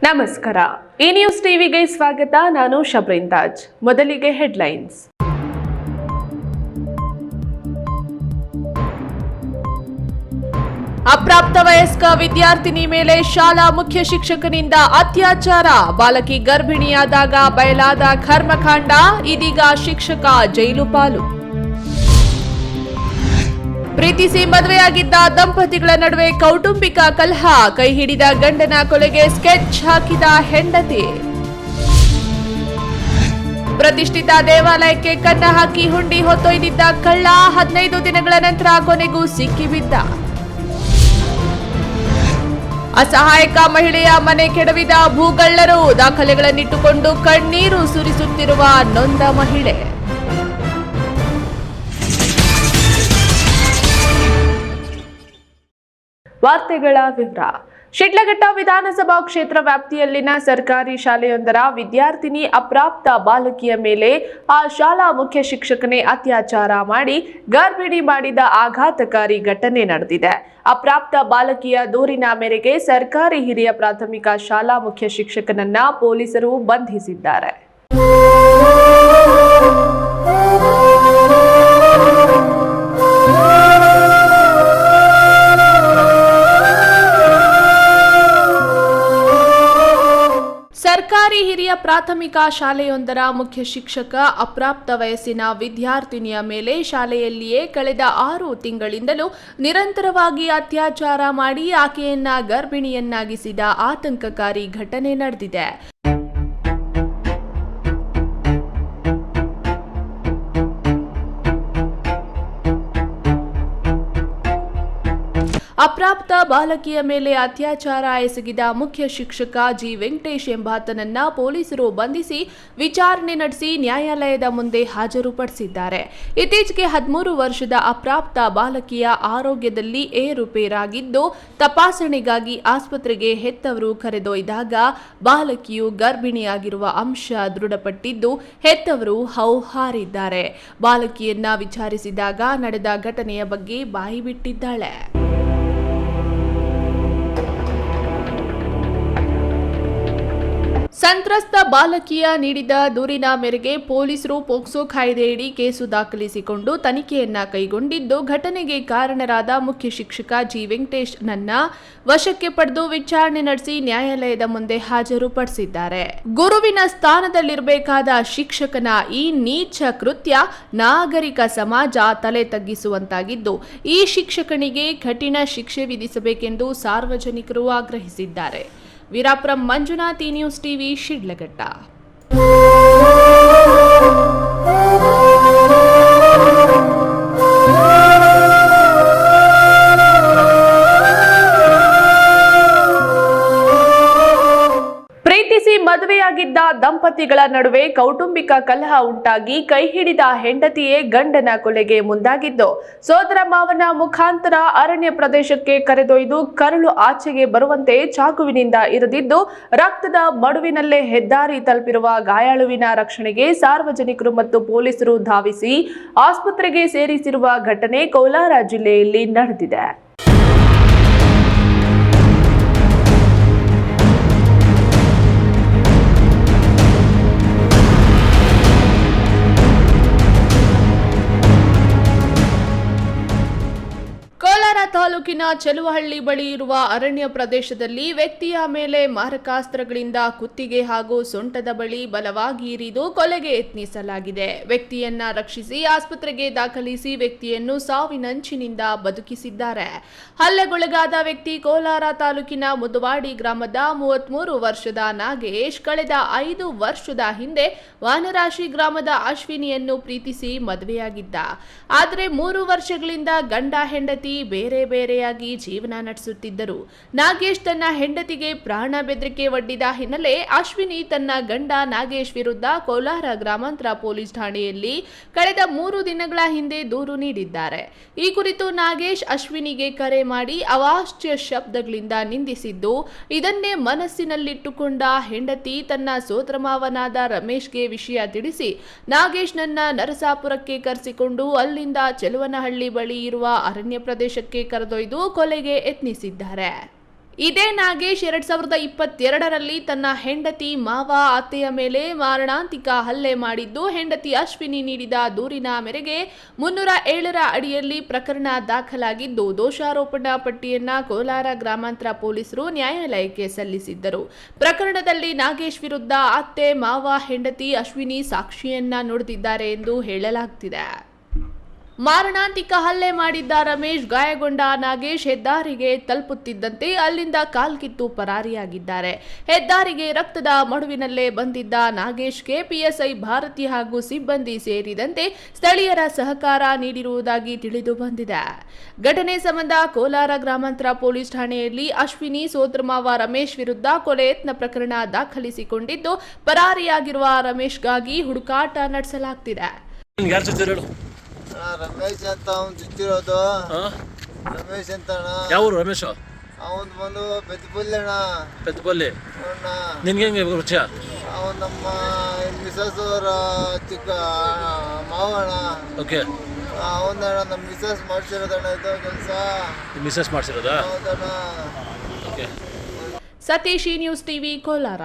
ನಮಸ್ಕಾರ. ಈ ನ್ಯೂಸ್ ಟಿವಿಗೆ ಸ್ವಾಗತ. ನಾನು ಶಬ್ರೀನ್ ತಾಜ್. ಮೊದಲಿಗೆ ಹೆಡ್ಲೈನ್ಸ್. ಅಪ್ರಾಪ್ತ ವಯಸ್ಕ ವಿದ್ಯಾರ್ಥಿನಿ ಮೇಲೆ ಶಾಲಾ ಮುಖ್ಯ ಶಿಕ್ಷಕನಿಂದ ಅತ್ಯಾಚಾರ. ಬಾಲಕಿ ಗರ್ಭಿಣಿಯಾದಾಗ ಬಯಲಾದ ಕರ್ಮಕಾಂಡ. ಇದೀಗ ಶಿಕ್ಷಕ ಜೈಲು ಪಾಲು. ಪ್ರೀತಿಸಿ ಮದುವೆಯಾಗಿದ್ದ ದಂಪತಿಗಳ ನಡುವೆ ಕೌಟುಂಬಿಕ ಕಲಹ. ಕೈ ಹಿಡಿದ ಗಂಡನ ಕೊಲೆಗೆ ಸ್ಕೆಚ್ ಹಾಕಿದ ಹೆಂಡತಿ. ಪ್ರತಿಷ್ಠಿತ ದೇವಾಲಯಕ್ಕೆ ಕನ್ನ ಹಾಕಿ ಹುಂಡಿ ಹೊತ್ತೊಯ್ದಿದ್ದ ಕಳ್ಳ. 15 ದಿನಗಳ ನಂತರ ಕೊನೆಗೂ ಸಿಕ್ಕಿಬಿದ್ದ. ಅಸಹಾಯಕ ಮಹಿಳೆಯ ಮನೆ ಕೆಡವಿದ ಭೂಗಳ್ಳರು. ದಾಖಲೆಗಳನ್ನಿಟ್ಟುಕೊಂಡು ಕಣ್ಣೀರು ಸುರಿಸುತ್ತಿರುವ ನೊಂದ ಮಹಿಳೆ. ವಾರ್ತೆಗಳ ವಿವರ. ಶಿಡ್ಲಘಟ್ಟ ವಿಧಾನಸಭಾ ಕ್ಷೇತ್ರ ವ್ಯಾಪ್ತಿಯಲ್ಲಿನ ಸರ್ಕಾರಿ ಶಾಲೆಯೊಂದರ ವಿದ್ಯಾರ್ಥಿನಿ ಅಪ್ರಾಪ್ತ ಬಾಲಕಿಯ ಮೇಲೆ ಆ ಶಾಲಾ ಮುಖ್ಯ ಶಿಕ್ಷಕನೇ ಅತ್ಯಾಚಾರ ಮಾಡಿ ಗರ್ಭಿಣಿ ಮಾಡಿದ ಆಘಾತಕಾರಿ ಘಟನೆ ನಡೆದಿದೆ. ಅಪ್ರಾಪ್ತ ಬಾಲಕಿಯ ದೂರಿನ ಮೇರೆಗೆ ಸರ್ಕಾರಿ ಹಿರಿಯ ಪ್ರಾಥಮಿಕ ಶಾಲಾ ಮುಖ್ಯ ಶಿಕ್ಷಕನನ್ನ ಪೊಲೀಸರು ಬಂಧಿಸಿದ್ದಾರೆ. ಸರ್ಕಾರಿ ಹಿರಿಯ ಪ್ರಾಥಮಿಕ ಶಾಲೆಯೊಂದರ ಮುಖ್ಯ ಶಿಕ್ಷಕ ಅಪ್ರಾಪ್ತ ವಯಸ್ಸಿನ ವಿದ್ಯಾರ್ಥಿನಿಯ ಮೇಲೆ ಶಾಲೆಯಲ್ಲಿಯೇ ಕಳೆದ 6 ತಿಂಗಳಿಂದಲೂ ನಿರಂತರವಾಗಿ ಅತ್ಯಾಚಾರ ಮಾಡಿ ಆಕೆಯನ್ನ ಗರ್ಭಿಣಿಯನ್ನಾಗಿಸಿದ ಆತಂಕಕಾರಿ ಘಟನೆ ನಡೆದಿದೆ. ಅಪ್ರಾಪ್ತ ಬಾಲಕಿಯ ಮೇಲೆ ಅತ್ಯಾಚಾರ ಎಸಗಿದ ಮುಖ್ಯ ಶಿಕ್ಷಕ ಜಿ ವೆಂಕಟೇಶ್ ಎಂಬಾತನನ್ನ ಪೊಲೀಸರು ಬಂಧಿಸಿ ವಿಚಾರಣೆ ನಡೆಸಿ ನ್ಯಾಯಾಲಯದ ಮುಂದೆ ಹಾಜರುಪಡಿಸಿದ್ದಾರೆ. ಇತ್ತೀಚೆಗೆ 13 ವರ್ಷದ ಅಪ್ರಾಪ್ತ ಬಾಲಕಿಯ ಆರೋಗ್ಯದಲ್ಲಿ ಏರುಪೇರಾಗಿದ್ದು ತಪಾಸಣೆಗಾಗಿ ಆಸ್ಪತ್ರೆಗೆ ಹೆತ್ತವರು ಕರೆದೊಯ್ದಾಗ ಬಾಲಕಿಯು ಗರ್ಭಿಣಿಯಾಗಿರುವ ಅಂಶ ದೃಢಪಟ್ಟಿದ್ದು ಹೆತ್ತವರು ಹೌಹಾರಿದ್ದಾರೆ. ಬಾಲಕಿಯನ್ನ ವಿಚಾರಿಸಿದಾಗ ನಡೆದ ಘಟನೆಯ ಬಗ್ಗೆ ಬಾಯಿ ಬಿಟ್ಟಿದ್ದಾಳೆ. ಸಂತ್ರಸ್ತ ಬಾಲಕಿಯ ನೀಡಿದ ದೂರಿನ ಮೇರೆಗೆ ಪೊಲೀಸರು ಪೋಕ್ಸೋ ಕಾಯ್ದೆಯಡಿ ಕೇಸು ದಾಖಲಿಸಿಕೊಂಡು ತನಿಖೆಯನ್ನ ಕೈಗೊಂಡಿದ್ದು ಘಟನೆಗೆ ಕಾರಣರಾದ ಮುಖ್ಯ ಶಿಕ್ಷಕ ಜಿ ವೆಂಕಟೇಶ್ ನನ್ನ ವಶಕ್ಕೆ ಪಡೆದು ವಿಚಾರಣೆ ನಡೆಸಿ ನ್ಯಾಯಾಲಯದ ಮುಂದೆ ಹಾಜರುಪಡಿಸಿದ್ದಾರೆ. ಗುರುವಿನ ಸ್ಥಾನದಲ್ಲಿರಬೇಕಾದ ಶಿಕ್ಷಕನ ಈ ನೀಚ ಕೃತ್ಯ ನಾಗರಿಕ ಸಮಾಜ ತಲೆ ತಗ್ಗಿಸುವಂತಾಗಿದ್ದು ಈ ಶಿಕ್ಷಕನಿಗೆ ಕಠಿಣ ಶಿಕ್ಷೆ ವಿಧಿಸಬೇಕೆಂದು ಸಾರ್ವಜನಿಕರು ಆಗ್ರಹಿಸಿದ್ದಾರೆ. ವೀರಾಪುರಂ ಮಂಜುನಾಥ್, ನ್ಯೂಸ್ ಟಿವಿ, ಶಿಡ್ಲಘಟ್ಟ. ಪ್ರೀತಿಸಿ ಮದುವೆಯಾಗಿದ್ದ ದಂಪತಿಗಳ ನಡುವೆ ಕೌಟುಂಬಿಕ ಕಲಹ ಉಂಟಾಗಿ ಕೈ ಹಿಡಿದ ಹೆಂಡತಿಯೇ ಗಂಡನ ಕೊಲೆಗೆ ಮುಂದಾಗಿದ್ದು ಸೋದರ ಮಾವನ ಮುಖಾಂತರ ಅರಣ್ಯ ಪ್ರದೇಶಕ್ಕೆ ಕರೆದೊಯ್ದು ಕರಳು ಆಚೆಗೆ ಬರುವಂತೆ ಚಾಕುವಿನಿಂದ ಇರಿದಿದ್ದು ರಕ್ತದ ಮಡುವಿನಲ್ಲೇ ಹೆದ್ದಾರಿ ತಲುಪಿರುವ ಗಾಯಾಳುವಿನ ರಕ್ಷಣೆಗೆ ಸಾರ್ವಜನಿಕರು ಮತ್ತು ಪೊಲೀಸರು ಧಾವಿಸಿ ಆಸ್ಪತ್ರೆಗೆ ಸೇರಿಸಿರುವ ಘಟನೆ ಕೋಲಾರ ಜಿಲ್ಲೆಯಲ್ಲಿ ನಡೆದಿದೆ. ತಾಲೂಕಿನ ಚೆಲುವಹಳ್ಳಿ ಬಳಿ ಇರುವ ಅರಣ್ಯ ಪ್ರದೇಶದಲ್ಲಿ ವ್ಯಕ್ತಿಯ ಮೇಲೆ ಮಾರಕಾಸ್ತ್ರಗಳಿಂದ ಕುತ್ತಿಗೆ ಹಾಗೂ ಸೊಂಟದ ಬಳಿ ಬಲವಾಗಿ ಇರಿದು ಕೊಲೆಗೆ ಯತ್ನಿಸಲಾಗಿದೆ. ವ್ಯಕ್ತಿಯನ್ನ ರಕ್ಷಿಸಿ ಆಸ್ಪತ್ರೆಗೆ ದಾಖಲಿಸಿ ವ್ಯಕ್ತಿಯನ್ನು ಸಾವಿನಂಚಿನಿಂದ ಬದುಕಿಸಿದ್ದಾರೆ. ಹಲ್ಲೆಗೊಳಗಾದ ವ್ಯಕ್ತಿ ಕೋಲಾರ ತಾಲೂಕಿನ ಮುದವಾಡಿ ಗ್ರಾಮದ 33 ವರ್ಷದ ನಾಗೇಶ್ ಕಳೆದ 5 ವರ್ಷದ ಹಿಂದೆ ವಾನರಾಶಿ ಗ್ರಾಮದ ಅಶ್ವಿನಿಯನ್ನು ಪ್ರೀತಿಸಿ ಮದುವೆಯಾಗಿದ್ದ. ಆದರೆ 3 ವರ್ಷಗಳಿಂದ ಗಂಡ ಹೆಂಡತಿ ಬೇರೆಯಾಗಿ ಜೀವನ ನಡೆಸುತ್ತಿದ್ದರು. ನಾಗೇಶ್ ತನ್ನ ಹೆಂಡತಿಗೆ ಪ್ರಾಣ ಬೆದರಿಕೆ ಒಡ್ಡಿದ ಹಿನ್ನೆಲೆ ಅಶ್ವಿನಿ ತನ್ನ ಗಂಡ ನಾಗೇಶ್ ವಿರುದ್ಧ ಕೋಲಾರ ಗ್ರಾಮಾಂತರ ಪೊಲೀಸ್ ಠಾಣೆಯಲ್ಲಿ ಕಳೆದ 3 ದಿನಗಳ ಹಿಂದೆ ದೂರು ನೀಡಿದ್ದಾರೆ. ಈ ಕುರಿತು ನಾಗೇಶ್ ಅಶ್ವಿನಿಗೆ ಕರೆ ಮಾಡಿ ಅವಾಚ್ಯ ಶಬ್ದಗಳಿಂದ ನಿಂದಿಸಿದ್ದು, ಇದನ್ನೇ ಮನಸ್ಸಿನಲ್ಲಿಟ್ಟುಕೊಂಡ ಹೆಂಡತಿ ತನ್ನ ಸೋದರಮಾವನಾದ ರಮೇಶ್ಗೆ ವಿಷಯ ತಿಳಿಸಿ ನಾಗೇಶ್ ನನ್ನ ನರಸಾಪುರಕ್ಕೆ ಕರೆಸಿಕೊಂಡು ಅಲ್ಲಿಂದ ಚೆಲುವನಹಳ್ಳಿ ಬಳಿ ಇರುವ ಅರಣ್ಯ ಪ್ರದೇಶಕ್ಕೆ ಕರೆದೊಯ್ದು ಕೊಲೆಗೆ ಯತ್ನಿಸಿದ್ದಾರೆ. ಇದೇ ನಾಗೇಶ್ 2022ರಲ್ಲಿ ತನ್ನ ಹೆಂಡತಿ ಮಾವ ಅತ್ತೆಯ ಮೇಲೆ ಮಾರಣಾಂತಿಕ ಹಲ್ಲೆ ಮಾಡಿದ್ದು, ಹೆಂಡತಿ ಅಶ್ವಿನಿ ನೀಡಿದ ದೂರಿನ ಮೇರೆಗೆ 307ರ ಅಡಿಯಲ್ಲಿ ಪ್ರಕರಣ ದಾಖಲಾಗಿದ್ದು, ದೋಷಾರೋಪಣಾ ಪಟ್ಟಿಯನ್ನ ಕೋಲಾರ ಗ್ರಾಮಾಂತರ ಪೊಲೀಸರು ನ್ಯಾಯಾಲಯಕ್ಕೆ ಸಲ್ಲಿಸಿದ್ದರು. ಪ್ರಕರಣದಲ್ಲಿ ನಾಗೇಶ್ ವಿರುದ್ಧ ಅತ್ತೆ, ಮಾವ, ಹೆಂಡತಿ ಅಶ್ವಿನಿ ಸಾಕ್ಷಿಯನ್ನ ನುಡಿದಿದ್ದಾರೆ ಎಂದು ಹೇಳಲಾಗ್ತಿದೆ. ಮಾರಣಾಂತಿಕ ಹಲ್ಲೆ ಮಾಡಿದ್ದ ರಮೇಶ್, ಗಾಯಗೊಂಡ ನಾಗೇಶ್ ಹೆದ್ದಾರಿಗೆ ತಲುಪುತ್ತಿದ್ದಂತೆ ಅಲ್ಲಿಂದ ಕಾಲ್ಕಿತ್ತು ಪರಾರಿಯಾಗಿದ್ದಾರೆ. ಹೆದ್ದಾರಿಗೆ ರಕ್ತದ ಮಡುವಿನಲ್ಲೇ ಬಂದಿದ್ದ ನಾಗೇಶ್ಗೆ ಪಿಎಸ್ಐ ಭಾರತಿ ಹಾಗೂ ಸಿಬ್ಬಂದಿ ಸೇರಿದಂತೆ ಸ್ಥಳೀಯರ ಸಹಕಾರ ನೀಡಿರುವುದಾಗಿ ತಿಳಿದು ಬಂದಿದೆ. ಘಟನೆ ಸಂಬಂಧ ಕೋಲಾರ ಗ್ರಾಮಾಂತರ ಪೊಲೀಸ್ ಠಾಣೆಯಲ್ಲಿ ಅಶ್ವಿನಿ ಸೋದರಮಾವ ರಮೇಶ್ ವಿರುದ್ಧ ಕೊಲೆ ಯತ್ನ ಪ್ರಕರಣ ದಾಖಲಿಸಿಕೊಂಡಿದ್ದು, ಪರಾರಿಯಾಗಿರುವ ರಮೇಶ್ಗಾಗಿ ಹುಡುಕಾಟ ನಡೆಸಲಾಗ್ತಿದೆ. ರಮೇಶ್ ಅಂತ ಅವ್ನು ಚುಚ್ಚಿರೋದು. ರಮೇಶ್ ಅಂತ ಯಾವ ರಮೇಶ್? ಅವನ್ ಬಂದು ಬೆತ್ತಪಲ್ಲಿ ಅಣ್ಣ. ಬೆತ್ತಪಲ್ಲಿ ನಿನ್ಗೆ ಹೆಂಗೆ ಪರಿಚಯ? ಅವನು ನಮ್ಮ ಮಿಸಸ್ ಅವರ ಚಿಕ್ಕ ಮಾವಣ್ಣ. ಓಕೆ. ಅವನಣ್ಣ ನಮ್ಮ ಮಿಸಸ್ ಮಾಡ್ಸಿರೋದಣ್ಣ ಇದು ಕೆಲಸ. ಮಿಸಸ್ ಮಾಡ್ಸಿರೋದಾ? ಹೌದಣ್ಣ. Okay. Satish, news TV, Kolar.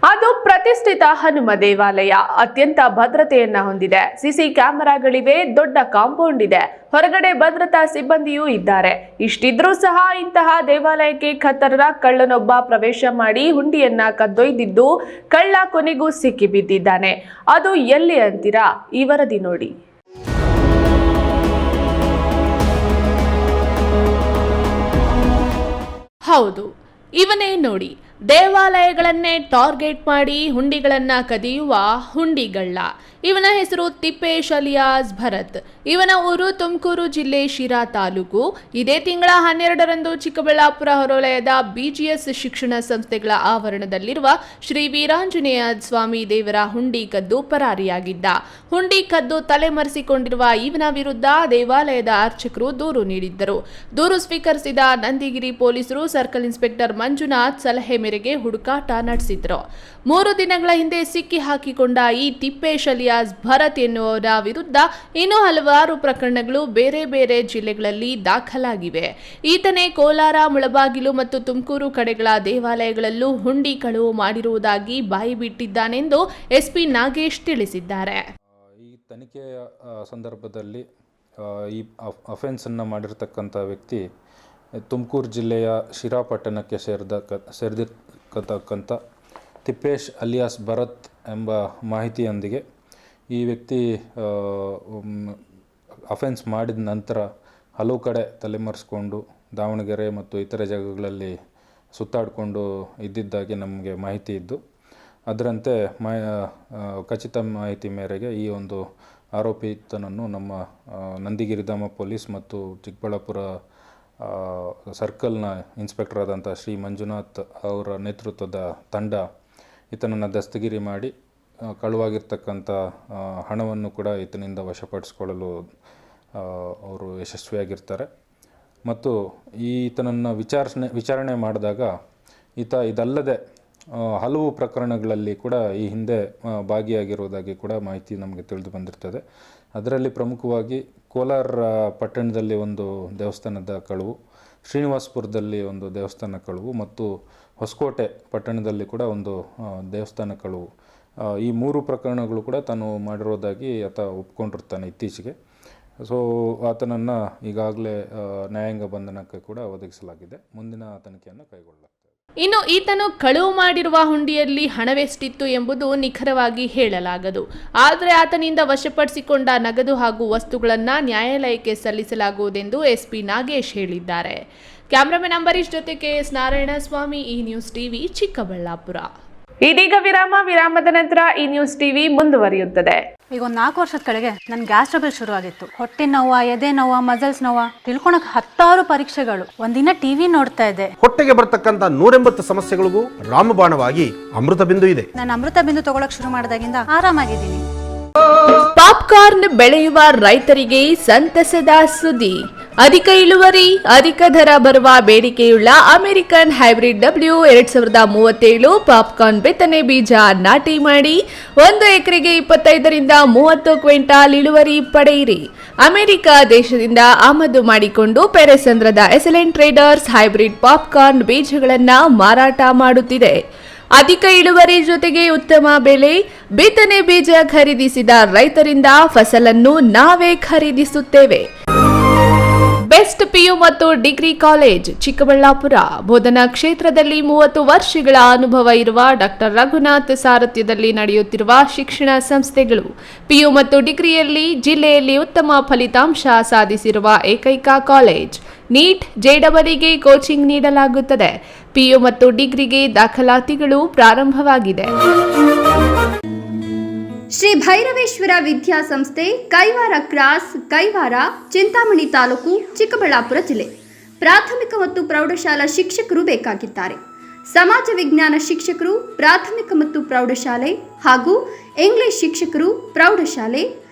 ಅದು ಪ್ರತಿಷ್ಠಿತ ಹನುಮ ದೇವಾಲಯ. ಅತ್ಯಂತ ಭದ್ರತೆಯನ್ನ ಹೊಂದಿದೆ. ಸಿಸಿ ಕ್ಯಾಮೆರಾಗಳಿವೆ, ದೊಡ್ಡ ಕಾಂಪೌಂಡ್ ಇದೆ, ಹೊರಗಡೆ ಭದ್ರತಾ ಸಿಬ್ಬಂದಿಯೂ ಇದ್ದಾರೆ. ಇಷ್ಟಿದ್ರೂ ಸಹ ಇಂತಹ ದೇವಾಲಯಕ್ಕೆ ಖತರ್ನಾಕ್ ಕಳ್ಳನೊಬ್ಬ ಪ್ರವೇಶ ಮಾಡಿ ಹುಂಡಿಯನ್ನ ಕದ್ದೊಯ್ದಿದ್ದು, ಕಳ್ಳ ಕೊನೆಗೂ ಸಿಕ್ಕಿ ಬಿದ್ದಿದ್ದಾನೆ. ಅದು ಎಲ್ಲಿ ಅಂತೀರಾ? ಈ ವರದಿ ನೋಡಿ. ಹೌದು, ಇವನೇ ನೋಡಿ. ದೇವಾಲಯಗಳನ್ನೇ ಟಾರ್ಗೆಟ್ ಮಾಡಿ ಹುಂಡಿಗಳನ್ನ ಕದಿಯುವ ಹುಂಡಿಗಳ್ಳ. ಇವನ ಹೆಸರು ತಿಪ್ಪೇಶ್ ಅಲಿಯಾಸ್ ಭರತ್. ಇವನ ಊರು ತುಮಕೂರು ಜಿಲ್ಲೆ ಶಿರಾ ತಾಲೂಕು. ಇದೇ ತಿಂಗಳ 12ರಂದು ಚಿಕ್ಕಬಳ್ಳಾಪುರ ಹೊರವಲಯದ ಬಿಜಿಎಸ್ ಶಿಕ್ಷಣ ಸಂಸ್ಥೆಗಳ ಆವರಣದಲ್ಲಿರುವ ಶ್ರೀ ವೀರಾಂಜನೇಯ ಸ್ವಾಮಿ ದೇವರ ಹುಂಡಿ ಕದ್ದು ಪರಾರಿಯಾಗಿದ್ದ. ಹುಂಡಿ ಕದ್ದು ತಲೆಮರೆಸಿಕೊಂಡಿರುವ ಇವನ ವಿರುದ್ಧ ದೇವಾಲಯದ ಅರ್ಚಕರು ದೂರು ನೀಡಿದ್ದರು. ದೂರು ಸ್ವೀಕರಿಸಿದ ನಂದಿಗಿರಿ ಪೊಲೀಸರು ಸರ್ಕಲ್ ಇನ್ಸ್ಪೆಕ್ಟರ್ ಮಂಜುನಾಥ್ ಸಲಹೆ ಮೇರೆಗೆ ಹುಡುಕಾಟ ನಡೆಸಿದ್ರು. 3 ದಿನಗಳ ಹಿಂದೆ ಸಿಕ್ಕಿ ಹಾಕಿಕೊಂಡ ಈ ತಿಪ್ಪೇಶ್ ಅಲಿಯಾಸ್ ಭರತ್ ಎನ್ನುವರ ವಿರುದ್ಧ ಇನ್ನೂ ಹಲವಾರು ಪ್ರಕರಣಗಳು ಬೇರೆ ಬೇರೆ ಜಿಲ್ಲೆಗಳಲ್ಲಿ ದಾಖಲಾಗಿವೆ. ಈತನೇ ಕೋಲಾರ, ಮುಳಬಾಗಿಲು ಮತ್ತು ತುಮಕೂರು ಕಡೆಗಳ ದೇವಾಲಯಗಳಲ್ಲೂ ಹುಂಡಿ ಕಳುವು ಮಾಡಿರುವುದಾಗಿ ಬಾಯಿ ಬಿಟ್ಟಿದ್ದಾನೆಂದು ಎಸ್ಪಿ ನಾಗೇಶ್ ತಿಳಿಸಿದ್ದಾರೆ. ಈ ತನಿಖೆಯ ಸಂದರ್ಭದಲ್ಲಿ ಈ ಅಫೆನ್ಸನ್ನು ಮಾಡಿರ್ತಕ್ಕಂಥ ವ್ಯಕ್ತಿ ತುಮಕೂರು ಜಿಲ್ಲೆಯ ಶಿರಾ ಪಟ್ಟಣಕ್ಕೆ ಸೇರಿರ್ತಕ್ಕಂಥ ತಿಪ್ಪೇಶ್ ಅಲಿಯಾಸ್ ಭರತ್ ಎಂಬ ಮಾಹಿತಿಯೊಂದಿಗೆ ಈ ವ್ಯಕ್ತಿ ಅಫೆನ್ಸ್ ಮಾಡಿದ ನಂತರ ಹಲವು ಕಡೆ ತಲೆಮರೆಸ್ಕೊಂಡು ದಾವಣಗೆರೆ ಮತ್ತು ಇತರೆ ಜಾಗಗಳಲ್ಲಿ ಸುತ್ತಾಡಿಕೊಂಡು ಇದ್ದಿದ್ದಾಗಿ ನಮಗೆ ಮಾಹಿತಿ ಇದ್ದು, ಅದರಂತೆ ಖಚಿತ ಮಾಹಿತಿ ಮೇರೆಗೆ ಈ ಒಂದು ಆರೋಪಿತನನ್ನು ನಮ್ಮ ನಂದಿಗಿರಿಧಾಮ ಪೊಲೀಸ್ ಮತ್ತು ಚಿಕ್ಕಬಳ್ಳಾಪುರ ಸರ್ಕಲ್ನ ಇನ್ಸ್ಪೆಕ್ಟರ್ ಆದಂಥ ಶ್ರೀ ಮಂಜುನಾಥ್ ಅವರ ನೇತೃತ್ವದ ತಂಡ ಈತನನ್ನು ದಸ್ತಗಿರಿ ಮಾಡಿ ಕಳುವಾಗಿರ್ತಕ್ಕಂಥ ಹಣವನ್ನು ಕೂಡ ಈತನಿಂದ ವಶಪಡಿಸಿಕೊಳ್ಳಲು ಅವರು ಯಶಸ್ವಿಯಾಗಿರ್ತಾರೆ. ಮತ್ತು ಈತನನ್ನು ವಿಚಾರಣೆ ಮಾಡಿದಾಗ ಈತ ಇದಲ್ಲದೆ ಹಲವು ಪ್ರಕರಣಗಳಲ್ಲಿ ಕೂಡ ಈ ಹಿಂದೆ ಭಾಗಿಯಾಗಿರುವುದಾಗಿ ಕೂಡ ಮಾಹಿತಿ ನಮಗೆ ತಿಳಿದು ಬಂದಿರ್ತದೆ. ಅದರಲ್ಲಿ ಪ್ರಮುಖವಾಗಿ ಕೋಲಾರ ಪಟ್ಟಣದಲ್ಲಿ ಒಂದು ದೇವಸ್ಥಾನದ ಕಳುವು, ಶ್ರೀನಿವಾಸಪುರದಲ್ಲಿ ಒಂದು ದೇವಸ್ಥಾನ ಕಳುವು ಮತ್ತು ಹೊಸಕೋಟೆ ಪಟ್ಟಣದಲ್ಲಿ ಕೂಡ ಒಂದು ದೇವಸ್ಥಾನ ಕಳುವು, ಈ 3 ಪ್ರಕರಣಗಳು ಕೂಡ ತಾನು ಮಾಡಿರೋದಾಗಿ ಆತ ಒಪ್ಕೊಂಡಿರ್ತಾನೆ ಇತ್ತೀಚೆಗೆ. ಸೊ ಆತನನ್ನು ಈಗಾಗಲೇ ನ್ಯಾಯಾಂಗ ಬಂಧನಕ್ಕೆ ಕೂಡ ಒದಗಿಸಲಾಗಿದೆ. ಮುಂದಿನ ತನಿಖೆಯನ್ನು ಕೈಗೊಳ್ಳಲಾಗ್ತದೆ. ಇನ್ನು ಈತನು ಕಳುವು ಮಾಡಿರುವ ಹುಂಡಿಯಲ್ಲಿ ಹಣವೆಷ್ಟಿತ್ತು ಎಂಬುದು ನಿಖರವಾಗಿ ಹೇಳಲಾಗದು. ಆದರೆ ಆತನಿಂದ ವಶಪಡಿಸಿಕೊಂಡ ನಗದು ಹಾಗೂ ವಸ್ತುಗಳನ್ನು ನ್ಯಾಯಾಲಯಕ್ಕೆ ಸಲ್ಲಿಸಲಾಗುವುದೆಂದು ಎಸ್ಪಿ ನಾಗೇಶ್ ಹೇಳಿದ್ದಾರೆ. ಕ್ಯಾಮರಾಮನ್ ಅಂಬರೀಶ್ ಜೊತೆ KS ನಾರಾಯಣಸ್ವಾಮಿ, ಈ ನ್ಯೂಸ್ ಟಿವಿ, ಚಿಕ್ಕಬಳ್ಳಾಪುರ. ಇದೀಗ ವಿರಾಮದ ನಂತರ ಈ ನ್ಯೂಸ್ ಟಿವಿ ಮುಂದುವರಿಯುತ್ತದೆ. ಈಗ ಒಂದು 4 ವರ್ಷದ ಕೆಳಗೆ ನನ್ನ ಗ್ಯಾಸ್ ಟ್ರಬಲ್ ಶುರು ಆಗಿತ್ತು. ಹೊಟ್ಟೆ ನೋವು, ಎದೆ ನೋವು, ಮಸಲ್ಸ್ ನೋವು, ತಿಳ್ಕೊಳಕ್ 10 ಪರೀಕ್ಷೆಗಳು. ಒಂದಿನ ಟಿವಿ ನೋಡ್ತಾ ಇದ್ದೆ. ಹೊಟ್ಟೆಗೆ ಬರ್ತಕ್ಕಂಥ 180 ಸಮಸ್ಯೆಗಳಿಗೂ ರಾಮಬಾಣವಾಗಿ ಅಮೃತ ಬಿಂದು ಇದೆ. ನಾನು ಅಮೃತ ಬಿಂದು ತಗೊಳಕ್ ಶುರು ಮಾಡಿದಾಗಿಂದ ಆರಾಮಾಗಿದ್ದೀನಿ. ಪಾಪ್ಕಾರ್ನ್ ಬೆಳೆಯುವ ರೈತರಿಗೆ ಸಂತಸದ ಸುದ್ದಿ. ಅಧಿಕ ಇಳುವರಿ, ಅಧಿಕ ದರ ಬರುವ ಬೇಡಿಕೆಯುಳ್ಳ ಅಮೆರಿಕನ್ ಹೈಬ್ರಿಡ್ W2037 ಪಾಪ್ಕಾರ್ನ್ ಬಿತ್ತನೆ ಬೀಜ ನಾಟಿ ಮಾಡಿ 1 ಎಕರೆಗೆ 25 ರಿಂದ 30 ಕ್ವಿಂಟಾಲ್ ಇಳುವರಿ ಪಡೆಯಿರಿ. ಅಮೆರಿಕ ದೇಶದಿಂದ ಆಮದು ಮಾಡಿಕೊಂಡು ಪೆರೆಸಂದ್ರದ ಎಸಲೆಂಟ್ ಟ್ರೇಡರ್ಸ್ ಹೈಬ್ರಿಡ್ ಪಾಪ್ಕಾರ್ನ್ ಬೀಜಗಳನ್ನು ಮಾರಾಟ ಮಾಡುತ್ತಿದೆ. ಅಧಿಕ ಇಳುವರಿ ಜೊತೆಗೆ ಉತ್ತಮ ಬೆಲೆ, ಬಿತ್ತನೆ ಬೀಜ ಖರೀದಿಸಿದ ರೈತರಿಂದ ಫಸಲನ್ನು ನಾವೇ ಖರೀದಿಸುತ್ತೇವೆ. ಬೆಸ್ಟ್ ಪಿಯು ಮತ್ತು ಡಿಗ್ರಿ ಕಾಲೇಜ್ ಚಿಕ್ಕಬಳ್ಳಾಪುರ. ಬೋಧನಾ ಕ್ಷೇತ್ರದಲ್ಲಿ 30 ವರ್ಷಗಳ ಅನುಭವ ಇರುವ ಡಾಕ್ಟರ್ ರಘುನಾಥ್ ಸಾರಥ್ಯದಲ್ಲಿ ನಡೆಯುತ್ತಿರುವ ಶಿಕ್ಷಣ ಸಂಸ್ಥೆಗಳು. ಪಿಯು ಮತ್ತು ಡಿಗ್ರಿಯಲ್ಲಿ ಜಿಲ್ಲೆಯಲ್ಲಿ ಉತ್ತಮ ಫಲಿತಾಂಶ ಸಾಧಿಸಿರುವ ಏಕೈಕ ಕಾಲೇಜ್. ನೀಟ್, ಜೆಡಬ್ಲ್ಯೂಗೆ ಕೋಚಿಂಗ್ ನೀಡಲಾಗುತ್ತದೆ. ಪಿಯು ಮತ್ತು ಡಿಗ್ರಿಗೆ ದಾಖಲಾತಿಗಳು ಪ್ರಾರಂಭವಾಗಿದೆ. ಶ್ರೀ ಭೈರವೇಶ್ವರ ವಿದ್ಯಾಸಂಸ್ಥೆ, ಕೈವಾರ ಕ್ರಾಸ್, ಕೈವಾರ, ಚಿಂತಾಮಣಿ ತಾಲೂಕು, ಚಿಕ್ಕಬಳ್ಳಾಪುರ ಜಿಲ್ಲೆ. ಪ್ರಾಥಮಿಕ ಮತ್ತು ಪ್ರೌಢಶಾಲಾ ಶಿಕ್ಷಕರು ಬೇಕಾಗಿದ್ದಾರೆ. ಸಮಾಜ ವಿಜ್ಞಾನ ಶಿಕ್ಷಕರು, ಪ್ರಾಥಮಿಕ ಮತ್ತು ಪ್ರೌಢಶಾಲೆ ಹಾಗೂ ಇಂಗ್ಲಿಷ್ ಶಿಕ್ಷಕರು, ಪ್ರೌಢಶಾಲೆ,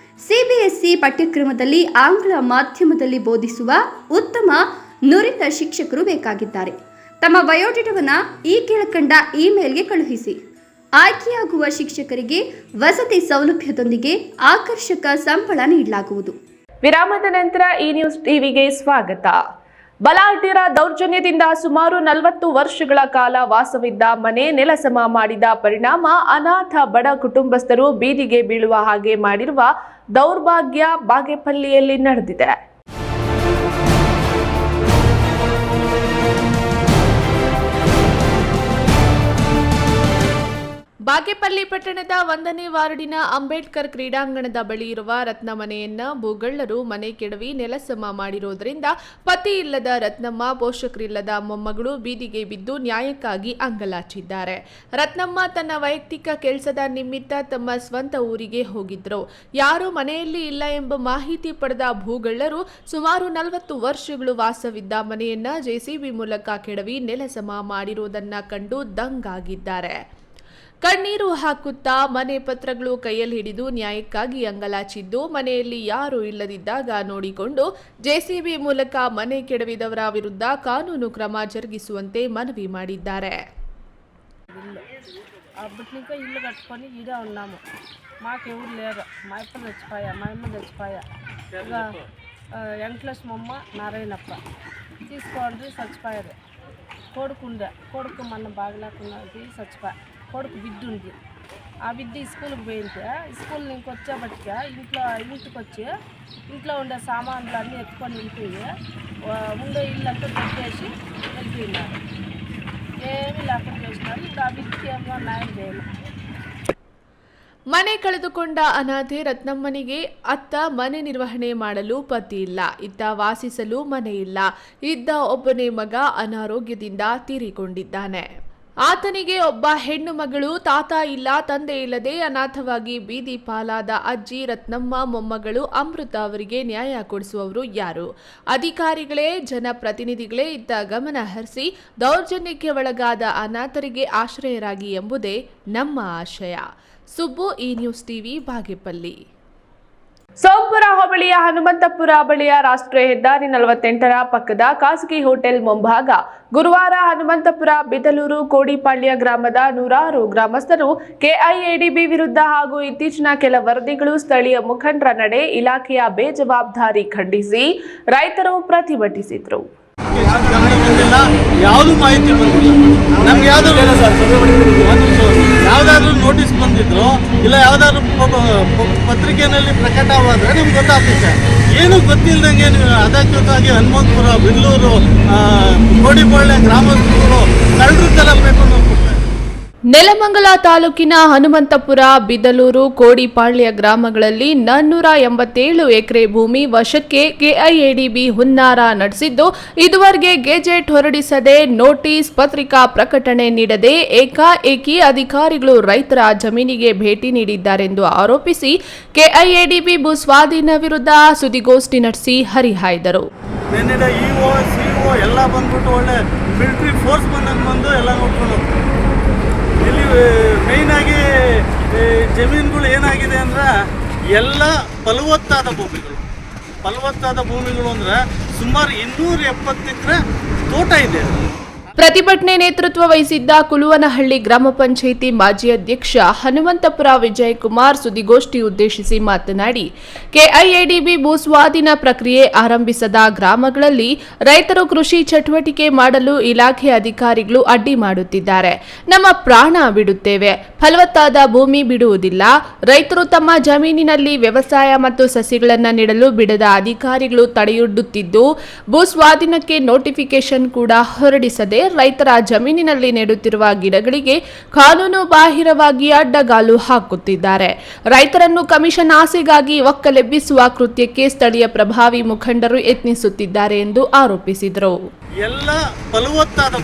ಸಿಬಿಎಸ್ಇ ಪಠ್ಯಕ್ರಮದಲ್ಲಿ ಆಂಗ್ಲ ಮಾಧ್ಯಮದಲ್ಲಿ ಬೋಧಿಸುವ ಉತ್ತಮ ನುರಿತ ಶಿಕ್ಷಕರು ಬೇಕಾಗಿದ್ದಾರೆ. ತಮ್ಮ ಬಯೋಡೇಟಾವನ್ನು ಈ ಕೆಳಕಂಡ ಇಮೇಲ್ಗೆ ಕಳುಹಿಸಿ. ಆಯ್ಕೆಯಾಗುವ ಶಿಕ್ಷಕರಿಗೆ ವಸತಿ ಸೌಲಭ್ಯದೊಂದಿಗೆ ಆಕರ್ಷಕ ಸಂಬಳ ನೀಡಲಾಗುವುದು. ವಿರಾಮದ ನಂತರ ಈ ನ್ಯೂಸ್ ಟಿವಿಗೆ ಸ್ವಾಗತ. ಬಲಾಢ್ಯರ ದೌರ್ಜನ್ಯದಿಂದ ಸುಮಾರು 40 ವರ್ಷಗಳ ಕಾಲ ವಾಸವಿದ್ದ ಮನೆ ನೆಲಸಮ ಮಾಡಿದ ಪರಿಣಾಮ ಅನಾಥ ಬಡ ಕುಟುಂಬಸ್ಥರು ಬೀದಿಗೆ ಬೀಳುವ ಹಾಗೆ ಮಾಡಿರುವ ದೌರ್ಭಾಗ್ಯ ಬಾಗೇಪಲ್ಲಿಯಲ್ಲಿ ನಡೆದಿದೆ. ಬಾಗೇಪಲ್ಲಿ ಪಟ್ಟಣದ 1ನೇ ವಾರ್ಡಿನ ಅಂಬೇಡ್ಕರ್ ಕ್ರೀಡಾಂಗಣದ ಬಳಿ ಇರುವ ರತ್ನ ಮನೆಯನ್ನ ಭೂಗಳ್ಳರು ಮನೆ ಕೆಡವಿ ನೆಲಸಮ ಮಾಡಿರುವುದರಿಂದ ಪತಿ ಇಲ್ಲದ ರತ್ನಮ್ಮ, ಪೋಷಕರಿಲ್ಲದ ಮೊಮ್ಮಗಳು ಬೀದಿಗೆ ಬಿದ್ದು ನ್ಯಾಯಕ್ಕಾಗಿ ಅಂಗಲಾಚಿದ್ದಾರೆ. ರತ್ನಮ್ಮ ತನ್ನ ವೈಯಕ್ತಿಕ ಕೆಲಸದ ನಿಮಿತ್ತ ತಮ್ಮ ಸ್ವಂತ ಊರಿಗೆ ಹೋಗಿದ್ರು. ಯಾರೂ ಮನೆಯಲ್ಲಿ ಇಲ್ಲ ಎಂಬ ಮಾಹಿತಿ ಪಡೆದ ಭೂಗಳ್ಳರು ಸುಮಾರು 40 ವರ್ಷಗಳು ವಾಸವಿದ್ದ ಮನೆಯನ್ನ ಜೆಸಿಬಿ ಮೂಲಕ ಕೆಡವಿ ನೆಲಸಮ ಮಾಡಿರುವುದನ್ನ ಕಂಡು ದಂಗಾಗಿದ್ದಾರೆ. ಕಣ್ಣೀರು ಹಾಕುತ್ತಾ ಮನೆ ಪತ್ರಗಳು ಕೈಯಲ್ಲಿ ಹಿಡಿದು ನ್ಯಾಯಕ್ಕಾಗಿ ಅಂಗಲಾಚಿದ್ದು, ಮನೆಯಲ್ಲಿ ಯಾರೂ ಇಲ್ಲದಿದ್ದಾಗ ನೋಡಿಕೊಂಡು ಜೆಸಿಬಿ ಮೂಲಕ ಮನೆ ಕೆಡವಿದವರ ವಿರುದ್ಧ ಕಾನೂನು ಕ್ರಮ ಜರುಗಿಸುವಂತೆ మనవి ಮಾಡಿದ್ದಾರೆ. అప్పటినికా ఇల్లు కట్టుకొని ఈడే ఉన్నాము. మాకెవరు లేరు. మా అప్ప చచ్చిపోయా, మా అమ్మ చచ్చిపోయా. ఇక వెంకటేష్ మమ్మ, నారాయణప్ప తీసుకోండి చచ్చిపోయారు. కొడుకుండే, కొడుకు మన బాగలేకున్నది చచ్చిపోయా. కొడుకు బిడ్డ ఉంది. ఆ బిడ్డ స్కూల్కి పోయింటే స్కూల్ నుంచి వచ్చేపటికే ఇంటికి వచ్చి ఇంట్లో ఉండే సామాన్లు అన్నీ ఎత్తుకొని వెళ్ళిపోయి ఉండే ఇల్లంతా పెట్టేసి వెళ్ళిపోయినారు. ఏమీ లేకుండా చేసినారు. ఇప్పుడు ఆ బిడ్డకి ఏమో న్యాయం చేయాలి. ಮನೆ ಕಳೆದುಕೊಂಡ ಅನಾಥೆ ರತ್ನಮ್ಮನಿಗೆ ಅತ್ತ ಮನೆ ನಿರ್ವಹಣೆ ಮಾಡಲು ಪತಿ ಇಲ್ಲ, ಇತ್ತ ವಾಸಿಸಲು ಮನೆ ಇಲ್ಲ. ಇದ್ದ ಒಬ್ಬನೇ ಮಗ ಅನಾರೋಗ್ಯದಿಂದ ತೀರಿಕೊಂಡಿದ್ದಾನೆ. ಆತನಿಗೆ ಒಬ್ಬ ಹೆಣ್ಣು ಮಗಳು, ತಾತ ಇಲ್ಲ, ತಂದೆ ಇಲ್ಲದೆ ಅನಾಥವಾಗಿ ಬೀದಿ ಪಾಲಾದ ಅಜ್ಜಿ ರತ್ನಮ್ಮ, ಮೊಮ್ಮಗಳು ಅಮೃತ ಅವರಿಗೆ ನ್ಯಾಯ ಕೊಡಿಸುವವರು ಯಾರು? ಅಧಿಕಾರಿಗಳೇ, ಜನಪ್ರತಿನಿಧಿಗಳೇ ಇತ್ತ ಗಮನ ಹರಿಸಿ ದೌರ್ಜನ್ಯಕ್ಕೆ ಒಳಗಾದ ಅನಾಥರಿಗೆ ಆಶ್ರಯರಾಗಿ ಎಂಬುದೇ ನಮ್ಮ ಆಶಯ. ಸುಬ್ಬು, ಈ ನ್ಯೂಸ್ ಟಿವಿ, ಬಾಗೇಪಲ್ಲಿ. ಸೋಂಪುರ ಹೋಬಳಿಯ ಹನುಮಂತಪುರ ಬಳಿಯ ರಾಷ್ಟ್ರೀಯ ಹೆದ್ದಾರಿ 48ರ ಪಕ್ಕದ ಖಾಸಗಿ ಹೋಟೆಲ್ ಮುಂಭಾಗ ಗುರುವಾರ ಹನುಮಂತಪುರ, ಬಿದಲೂರು, ಕೋಡಿಪಾಳ್ಯ ಗ್ರಾಮದ ನೂರಾರು ಗ್ರಾಮಸ್ಥರು ಕೆಐಎಡಿಬಿ ವಿರುದ್ಧ ಹಾಗೂ ಇತ್ತೀಚಿನ ಕೆಲ ವರದಿಗಳು, ಸ್ಥಳೀಯ ಮುಖಂಡರ ನಡೆ, ಇಲಾಖೆಯ ಬೇಜವಾಬ್ದಾರಿ ಖಂಡಿಸಿ ರೈತರು ಪ್ರತಿಭಟಿಸಿದರು. ಯಾವುದು ಮಾಹಿತಿ ಬಂದಿಲ್ಲ ನಮ್ಗೆ. ಯಾವ್ದಾದ್ರು ನೋಟಿಸ್ ಬಂದಿದ್ರು ಇಲ್ಲ ಯಾವ್ದಾದ್ರು ಪತ್ರಿಕೆಯಲ್ಲಿ ಪ್ರಕಟವಾದ್ರೆ ನಿಮ್ಗೆ ಗೊತ್ತಾಗ್ತೈತೆ. ಏನು ಗೊತ್ತಿಲ್ಲದಂಗೆ ಅದಕ್ಕಾಗಿ ಹನುಮಂತಪುರ, ಬಿಲ್ಲೂರು, ಕೋಡಿಪಾಳ್ಯ ಗ್ರಾಮಸ್ಥರು ಕಳ್ಳರು ಬೇಕು ನೋಡ್ಕೊಡ್ತಾರೆ. ನೆಲಮಂಗಲ ತಾಲೂಕಿನ ಹನುಮಂತಪುರ, ಬಿದಲೂರು, ಕೋಡಿಪಾಳ್ಯ ಗ್ರಾಮಗಳಲ್ಲಿ 487 ಎಕರೆ ಭೂಮಿ ವಶಕ್ಕೆ ಕೆಐಎಡಿಬಿ ಹುನ್ನಾರ ನಡೆಸಿದ್ದು, ಇದುವರೆಗೆ ಗೆಜೆಟ್ ಹೊರಡಿಸದೆ, ನೋಟಿಸ್, ಪತ್ರಿಕಾ ಪ್ರಕಟಣೆ ನೀಡದೆ ಏಕಾಏಕಿ ಅಧಿಕಾರಿಗಳು ರೈತರ ಜಮೀನಿಗೆ ಭೇಟಿ ನೀಡಿದ್ದಾರೆಂದು ಆರೋಪಿಸಿ ಕೆಐಎಡಿಬಿ ಭೂ ಸ್ವಾಧೀನ ವಿರುದ್ಧ ಸುದ್ದಿಗೋಷ್ಠಿ ನಡೆಸಿ ಹರಿಹಾಯ್ದರು. ಎಲ್ಲ ಬಂದ್ಬಿಟ್ಟು ಒಳ್ಳೆ ಮಿಲಿಟರಿ ಫೋರ್ಸ್ ಬಂದು ಎಲ್ಲ ನೋಡ್ಕೊಂಡು ಇಲ್ಲಿ ಮೇಯ್ನಾಗಿ ಜಮೀನುಗಳು ಏನಾಗಿದೆ ಅಂದರೆ ಎಲ್ಲ ಫಲವತ್ತಾದ ಭೂಮಿಗಳು ಅಂದರೆ ಸುಮಾರು 270 ಎಕರೆ ತೋಟ ಇದೆ. ಪ್ರತಿಭಟನೆ ನೇತೃತ್ವ ವಹಿಸಿದ್ದ ಕುಲುವನಹಳ್ಳಿ ಗ್ರಾಮ ಪಂಚಾಯಿತಿ ಮಾಜಿ ಅಧ್ಯಕ್ಷ ಹನುಮಂತಪುರ ವಿಜಯಕುಮಾರ್ ಸುದ್ದಿಗೋಷ್ಠಿ ಉದ್ದೇಶಿಸಿ ಮಾತನಾಡಿ, ಕೆಐಎಡಿಬಿ ಭೂಸ್ವಾಧೀನ ಪ್ರಕ್ರಿಯೆ ಆರಂಭಿಸದ ಗ್ರಾಮಗಳಲ್ಲಿ ರೈತರು ಕೃಷಿ ಚಟುವಟಿಕೆ ಮಾಡಲು ಇಲಾಖೆ ಅಧಿಕಾರಿಗಳು ಅಡ್ಡಿ ಮಾಡುತ್ತಿದ್ದಾರೆ. ನಮ್ಮ ಪ್ರಾಣ ಬಿಡುತ್ತೇವೆ, ಫಲವತ್ತಾದ ಭೂಮಿ ಬಿಡುವುದಿಲ್ಲ. ರೈತರು ತಮ್ಮ ಜಮೀನಿನಲ್ಲಿ ವ್ಯವಸಾಯ ಮತ್ತು ಸಸಿಗಳನ್ನು ನೆಡಲು ಬಿಡದ ಅಧಿಕಾರಿಗಳು ತಡೆಯೊಡ್ಡುತ್ತಿದ್ದು, ಭೂಸ್ವಾಧೀನಕ್ಕೆ ನೋಟಿಫಿಕೇಶನ್ ಕೂಡ ಹೊರಡಿಸದೆ ರೈತರ ಜಮೀನಿನಲ್ಲಿ ನೆಡುತ್ತಿರುವ ಗಿಡಗಳಿಗೆ ಕಾನೂನು ಬಾಹಿರವಾಗಿ ಅಡ್ಡಗಾಲು ಹಾಕುತ್ತಿದ್ದಾರೆ. ರೈತರನ್ನು ಕಮಿಷನ್ ಆಸೆಗಾಗಿ ಒಕ್ಕಲೆಬ್ಬಿಸುವ ಕೃತ್ಯಕ್ಕೆ ಸ್ಥಳೀಯ ಪ್ರಭಾವಿ ಮುಖಂಡರು ಯತ್ನಿಸುತ್ತಿದ್ದಾರೆ ಎಂದು ಆರೋಪಿಸಿದರು. ಎಲ್ಲ ಫಲವತ್ತಾದ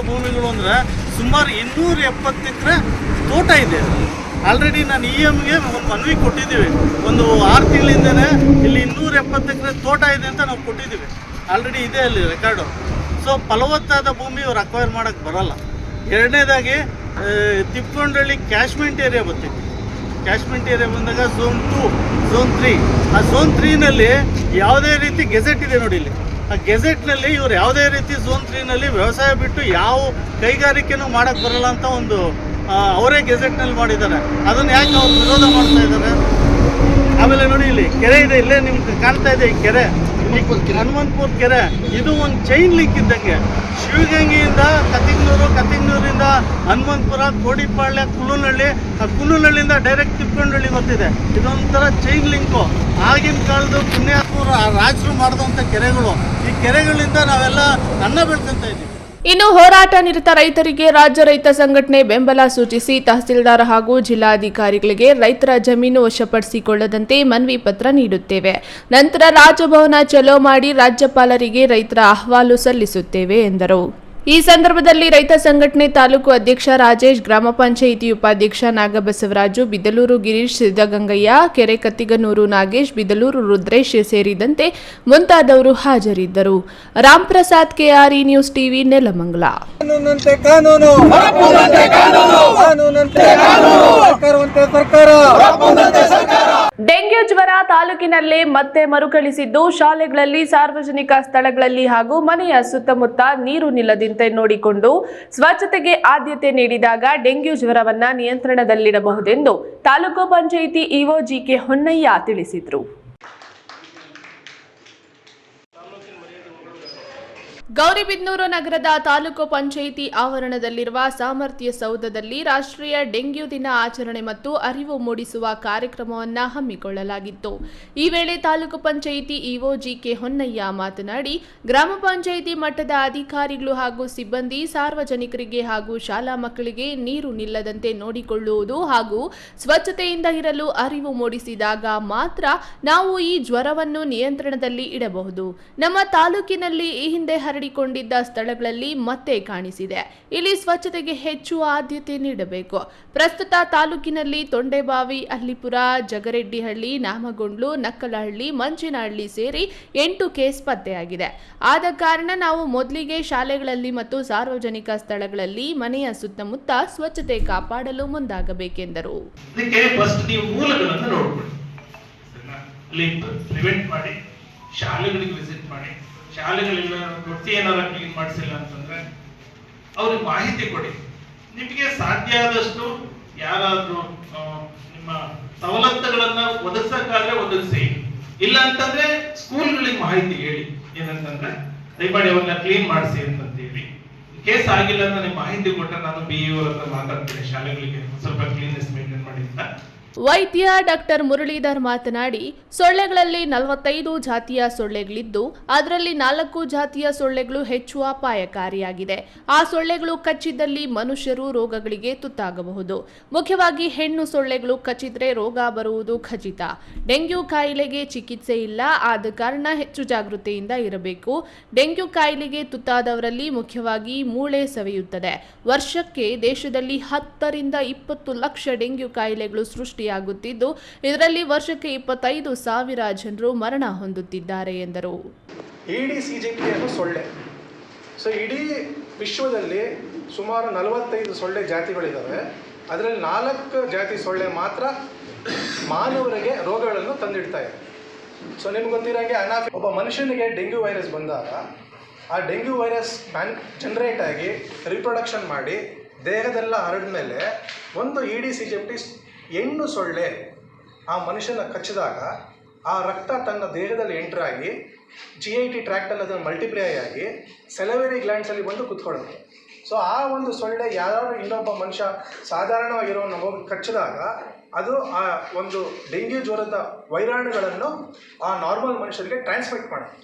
ಭೂಮಿಗಳು ಅಂದ್ರೆ ಸುಮಾರು 270 ಎಕರೆ ತೋಟ ಇದೆ. ಆಲ್ರೆಡಿ ನಾನು EMಗೆ ಒಂದು ಮನವಿ ಕೊಟ್ಟಿದ್ದೀವಿ. ಒಂದು 6 ತಿಂಗಳಿಂದನೇ ಇಲ್ಲಿ 270 ಎಕರೆ ತೋಟ ಇದೆ ಅಂತ ನಾವು ಕೊಟ್ಟಿದ್ದೀವಿ. ಆಲ್ರೆಡಿ ಇದೆ ಅಲ್ಲಿ ರೆಕಾರ್ಡು. ಸೊ ಫಲವತ್ತಾದ ಭೂಮಿ ಇವ್ರು ಅಕ್ವೈರ್ ಮಾಡೋಕ್ಕೆ ಬರೋಲ್ಲ. ಎರಡನೇದಾಗಿ ತಿಪ್ಪಗೊಂಡಳ್ಳಿ ಕ್ಯಾಶ್ಮೆಂಟ್ ಏರಿಯಾ ಬರ್ತಿತ್ತು. ಕ್ಯಾಶ್ಮೆಂಟ್ ಏರಿಯಾ ಬಂದಾಗ ಝೋನ್ 2, ಝೋನ್ 3. ಆ ಝೋನ್ 3ನಲ್ಲಿ ಯಾವುದೇ ರೀತಿ ಗೆಜೆಟ್ ಇದೆ ನೋಡಿ ಇಲ್ಲಿ. ಆ ಗೆಜೆಟ್ನಲ್ಲಿ ಇವ್ರು ಯಾವುದೇ ರೀತಿ ಝೋನ್ 3ನಲ್ಲಿ ವ್ಯವಸಾಯ ಬಿಟ್ಟು ಯಾವ ಕೈಗಾರಿಕೆನೂ ಮಾಡೋಕ್ಕೆ ಬರೋಲ್ಲ ಅಂತ ಒಂದು ಅವರೇ ಗೆಜೆಟ್ನಲ್ಲಿ ಮಾಡಿದ್ದಾರೆ. ಅದನ್ನು ಯಾಕೆ ಅವ್ರು ವಿರೋಧ ಮಾಡ್ತಾ ಇದ್ದಾರೆ? ಆಮೇಲೆ ನೋಡಿ ಇಲ್ಲಿ ಕೆರೆ ಇದೆ, ಇಲ್ಲೇ ನಿಮ್ಗೆ ಕಾಣ್ತಾ ಇದೆ ಈ ಕೆರೆ, ಹನುಮಂತಪುರ ಕೆರೆ. ಇದು ಒಂದು ಚೈನ್ ಲಿಂಕ್ ಇದ್ದಂಗೆ. ಶಿವಗಂಗೆಯಿಂದ ಕತಿಂಗ್ನೂರಿಂದ ಹನುಮಂತಪುರ, ಕೋಡಿಪಾಳ್ಯ, ಕುಲ್ಲನಹಳ್ಳಿ, ಕುಲ್ಲನಹಳ್ಳಿಯಿಂದ ಡೈರೆಕ್ಟ್ ತಿಪ್ಪಗೊಂಡಳ್ಳಿ ಬರ್ತಿದೆ. ಇದೊಂಥರ ಚೈನ್ ಲಿಂಕು. ಆಗಿನ ಕಾಲದ ಪುಣ್ಯಾತ್ಮರು ರಾಜರು ಮಾಡಿದಂಥ ಕೆರೆಗಳು. ಈ ಕೆರೆಗಳಿಂದ ನಾವೆಲ್ಲ ಅನ್ನ ಬೆಳ್ಕೊಂತ ಇದ್ದೀವಿ. ಇನ್ನು ಹೋರಾಟ ನಿರತ ರೈತರಿಗೆ ರಾಜ್ಯ ರೈತ ಸಂಘಟನೆ ಬೆಂಬಲ ಸೂಚಿಸಿ ತಹಸೀಲ್ದಾರ್ ಹಾಗೂ ಜಿಲ್ಲಾಧಿಕಾರಿಗಳಿಗೆ ರೈತರ ಜಮೀನು ವಶಪಡಿಸಿಕೊಳ್ಳದಂತೆ ಮನವಿ ಪತ್ರ ನೀಡುತ್ತೇವೆ. ನಂತರ ರಾಜಭವನ ಚಲೋ ಮಾಡಿ ರಾಜ್ಯಪಾಲರಿಗೆ ರೈತರ ಅಹವಾಲು ಸಲ್ಲಿಸುತ್ತೇವೆ ಎಂದರು. ಈ ಸಂದರ್ಭದಲ್ಲಿ ರೈತ ಸಂಘಟನೆ ತಾಲೂಕು ಅಧ್ಯಕ್ಷ ರಾಜೇಶ್, ಗ್ರಾಮ ಪಂಚಾಯಿತಿ ಉಪಾಧ್ಯಕ್ಷ ನಾಗಬಸವರಾಜು, ಬಿದಲೂರು ಗಿರೀಶ್, ಸಿದ್ದಗಂಗಯ್ಯ, ಕೆರೆ ಕತ್ತಿಗನೂರು ನಾಗೇಶ್, ಬಿದಲೂರು ರುದ್ರೇಶ್ ಸೇರಿದಂತೆ ಮುಂತಾದವರು ಹಾಜರಿದ್ದರು. Ram Prasad, KRE news TV, Nelamangala. Dengue ಜ್ವರ ತಾಲೂಕಿನಲ್ಲೇ ಮತ್ತೆ ಮರುಕಳಿಸಿದ್ದು, ಶಾಲೆಗಳಲ್ಲಿ, ಸಾರ್ವಜನಿಕ ಸ್ಥಳಗಳಲ್ಲಿ ಹಾಗೂ ಮನೆಯ ಸುತ್ತಮುತ್ತ ನೀರು ನಿಲ್ಲದಂತೆ ನೋಡಿಕೊಂಡು ಸ್ವಚ್ಛತೆಗೆ ಆದ್ಯತೆ ನೀಡಿದಾಗ ಡೆಂಗ್ಯೂ ಜ್ವರವನ್ನ ನಿಯಂತ್ರಣದಲ್ಲಿಡಬಹುದೆಂದು ತಾಲೂಕು ಪಂಚಾಯಿತಿ ಇಒ GK ಹೊನ್ನಯ್ಯ ತಿಳಿಸಿದರು. ಗೌರಿಬಿದನೂರು ನಗರದ ತಾಲೂಕು ಪಂಚಾಯಿತಿ ಆವರಣದಲ್ಲಿರುವ ಸಾಮರ್ಥ್ಯ ಸೌಧದಲ್ಲಿ ರಾಷ್ಟ್ರೀಯ ಡೆಂಗ್ಯೂ ದಿನ ಆಚರಣೆ ಮತ್ತು ಅರಿವು ಮೂಡಿಸುವ ಕಾರ್ಯಕ್ರಮವನ್ನು ಹಮ್ಮಿಕೊಳ್ಳಲಾಗಿತ್ತು. ಈ ವೇಳೆ ತಾಲೂಕು ಪಂಚಾಯಿತಿ ಇಒ GK ಹೊನ್ನಯ್ಯ ಮಾತನಾಡಿ, ಗ್ರಾಮ ಪಂಚಾಯಿತಿ ಮಟ್ಟದ ಅಧಿಕಾರಿಗಳು ಹಾಗೂ ಸಿಬ್ಬಂದಿ ಸಾರ್ವಜನಿಕರಿಗೆ ಹಾಗೂ ಶಾಲಾ ಮಕ್ಕಳಿಗೆ ನೀರು ನಿಲ್ಲದಂತೆ ನೋಡಿಕೊಳ್ಳುವುದು ಹಾಗೂ ಸ್ವಚ್ಛತೆಯಿಂದ ಇರಲು ಅರಿವು ಮೂಡಿಸಿದಾಗ ಮಾತ್ರ ನಾವು ಈ ಜ್ವರವನ್ನು ನಿಯಂತ್ರಣದಲ್ಲಿ ಇಡಬಹುದು. ನಮ್ಮ ತಾಲೂಕಿನಲ್ಲಿ ಈ ಹಿಂದೆ ಹರಡಿಕೊಂಡಿದ್ದ ಸ್ಥಳಗಳಲ್ಲಿ ಮತ್ತೆ ಕಾಣಿಸಿದೆ. ಇಲ್ಲಿ ಸ್ವಚ್ಛತೆಗೆ ಹೆಚ್ಚು ಆದ್ಯತೆ ನೀಡಬೇಕು. ಪ್ರಸ್ತುತ ತಾಲೂಕಿನಲ್ಲಿ ತೊಂಡೆಬಾವಿ, ಅಲ್ಲಿಪುರ, ಜಗರೆಡ್ಡಿಹಳ್ಳಿ, ನಾಮಗೊಂಡ್ಲು, ನಕ್ಕಲಹಳ್ಳಿ, ಮಂಚಿನಹಳ್ಳಿ ಸೇರಿ 8 ಕೇಸ್ ಪತ್ತೆಯಾಗಿದೆ. ಆದ ಕಾರಣ ನಾವು ಮೊದಲಿಗೆ ಶಾಲೆಗಳಲ್ಲಿ ಮತ್ತು ಸಾರ್ವಜನಿಕ ಸ್ಥಳಗಳಲ್ಲಿ ಮನೆಯ ಸುತ್ತಮುತ್ತ ಸ್ವಚ್ಛತೆ ಕಾಪಾಡಲು ಮುಂದಾಗಬೇಕೆಂದರು. ಶಾಲೆಗಳಿಗೆ ವಿಸಿಟ್ ಮಾಡಿ, ಶಾಲೆಗಳೆಲ್ಲ ತೊಟ್ಟಿ ಏನಾರ ಕ್ಲೀನ್ ಮಾಡಿಸಿಲ್ಲ ಅಂತಂದ್ರೆ ಅವ್ರಿಗೆ ಮಾಹಿತಿ ಕೊಡಿ. ನಿಮಗೆ ಸಾಧ್ಯ ಆದಷ್ಟು ಯಾರಾದ್ರೂ ನಿಮ್ಮ ಸವಲತ್ತುಗಳನ್ನ ಒದಗಿಸಕ್ಕಾದ್ರೆ ಒದಗಿಸಿ, ಇಲ್ಲ ಅಂತಂದ್ರೆ ಸ್ಕೂಲ್ಗಳಿಗೆ ಮಾಹಿತಿ ಹೇಳಿ. ಏನಂತಂದ್ರೆ ದಯಮಾಡಿ ಅವನ್ನ ಕ್ಲೀನ್ ಮಾಡಿಸಿ ಅಂತ ಹೇಳಿ. ಕೇಸ್ ಆಗಿಲ್ಲ ಅಂತ ನಿಮ್ಗೆ ಮಾಹಿತಿ ಕೊಟ್ಟರೆ ನಾನು BEO ಹತ್ರ ಮಾತಾಡ್ತೀನಿ, ಶಾಲೆಗಳಿಗೆ ಸ್ವಲ್ಪ ಕ್ಲೀನ್ನೆಸ್ ಮೇಂಟೈನ್ ಮಾಡಿ ಅಂತ. ವೈದ್ಯ ಡಾಕ್ಟರ್ ಮುರಳೀಧರ್ ಮಾತನಾಡಿ, ಸೊಳ್ಳೆಗಳಲ್ಲಿ 45 ಜಾತಿಯ ಸೊಳ್ಳೆಗಳಿದ್ದು ಅದರಲ್ಲಿ 4 ಜಾತಿಯ ಸೊಳ್ಳೆಗಳು ಹೆಚ್ಚು ಅಪಾಯಕಾರಿಯಾಗಿದೆ. ಆ ಸೊಳ್ಳೆಗಳು ಕಚ್ಚಿದಲ್ಲಿ ಮನುಷ್ಯರು ರೋಗಗಳಿಗೆ ತುತ್ತಾಗಬಹುದು. ಮುಖ್ಯವಾಗಿ ಹೆಣ್ಣು ಸೊಳ್ಳೆಗಳು ಕಚ್ಚಿದ್ರೆ ರೋಗ ಬರುವುದು ಖಚಿತ. ಡೆಂಗ್ಯೂ ಕಾಯಿಲೆಗೆ ಚಿಕಿತ್ಸೆ ಇಲ್ಲ, ಆದ ಕಾರಣ ಹೆಚ್ಚು ಜಾಗೃತಿಯಿಂದ ಇರಬೇಕು. ಡೆಂಗ್ಯೂ ಕಾಯಿಲೆಗೆ ತುತ್ತಾದವರಲ್ಲಿ ಮುಖ್ಯವಾಗಿ ಮೂಳೆ ಸವೆಯುತ್ತದೆ. ವರ್ಷಕ್ಕೆ ದೇಶದಲ್ಲಿ 10 ರಿಂದ 20 ಲಕ್ಷ ಡೆಂಗ್ಯೂ ಕಾಯಿಲೆಗಳು ಸೃಷ್ಟಿಯಾಗುತ್ತಿದ್ದು, ಇದರಲ್ಲಿ ವರ್ಷಕ್ಕೆ 25,000 ಜನರು ಮರಣ ಹೊಂದುತ್ತಿದ್ದಾರೆ ಎಂದರು. ಈಡಿಸ್ ಈಜಿಪ್ಟಿ ಅನ್ನೋ ಸೊಳ್ಳೆ. ಸೊ ಇಡೀ ವಿಶ್ವದಲ್ಲಿ ಸುಮಾರು 45 ಸೊಳ್ಳೆ ಜಾತಿಗಳಿದ್ದಾವೆ. ಅದರಲ್ಲಿ 4 ಜಾತಿ ಸೊಳ್ಳೆ ಮಾತ್ರ ಮಾನವರಿಗೆ ರೋಗಗಳನ್ನು ತಂದಿಡ್ತಾ ಇದೆ. ಸೊ ನಿಮ್ಗೆ ಗೊತ್ತಿರೋಂಗೆ ಒಬ್ಬ ಮನುಷ್ಯನಿಗೆ ಡೆಂಗ್ಯೂ ವೈರಸ್ ಬಂದಾಗ ಆ ಡೆಂಗ್ಯೂ ವೈರಸ್ ಜನರೇಟ್ ಆಗಿ ರಿಪ್ರೊಡಕ್ಷನ್ ಮಾಡಿ ದೇಹದೆಲ್ಲ ಹರಡಿದ ಮೇಲೆ ಒಂದು ಈಡಿಸ್ ಈಜಿಪ್ಟಿಸ್ ಹೆಣ್ಣು ಸೊಳ್ಳೆ ಆ ಮನುಷ್ಯನ ಕಚ್ಚಿದಾಗ ಆ ರಕ್ತ ತನ್ನ ದೇಹದಲ್ಲಿ ಎಂಟ್ರಾಗಿ GIT ಟ್ರ್ಯಾಕ್ಟಲ್ಲಿ ಅದನ್ನು ಮಲ್ಟಿಪ್ಲೈ ಆಗಿ ಸೆಲೆವರಿ ಗ್ಲ್ಯಾಂಡ್ಸಲ್ಲಿ ಬಂದು ಕುತ್ಕೊಳ್ಳುತ್ತೆ. ಸೊ ಆ ಒಂದು ಸೊಳ್ಳೆ ಯಾರು ಇನ್ನೊಬ್ಬ ಮನುಷ್ಯ ಸಾಧಾರಣವಾಗಿರೋನು ಹೋಗಿ ಕಚ್ಚಿದಾಗ ಅದು ಆ ಒಂದು ಡೆಂಗ್ಯೂ ಜ್ವರದ ವೈರಾಣುಗಳನ್ನು ಆ ನಾರ್ಮಲ್ ಮನುಷ್ಯರಿಗೆ ಟ್ರಾನ್ಸ್ಮಿಟ್ ಮಾಡುತ್ತೆ.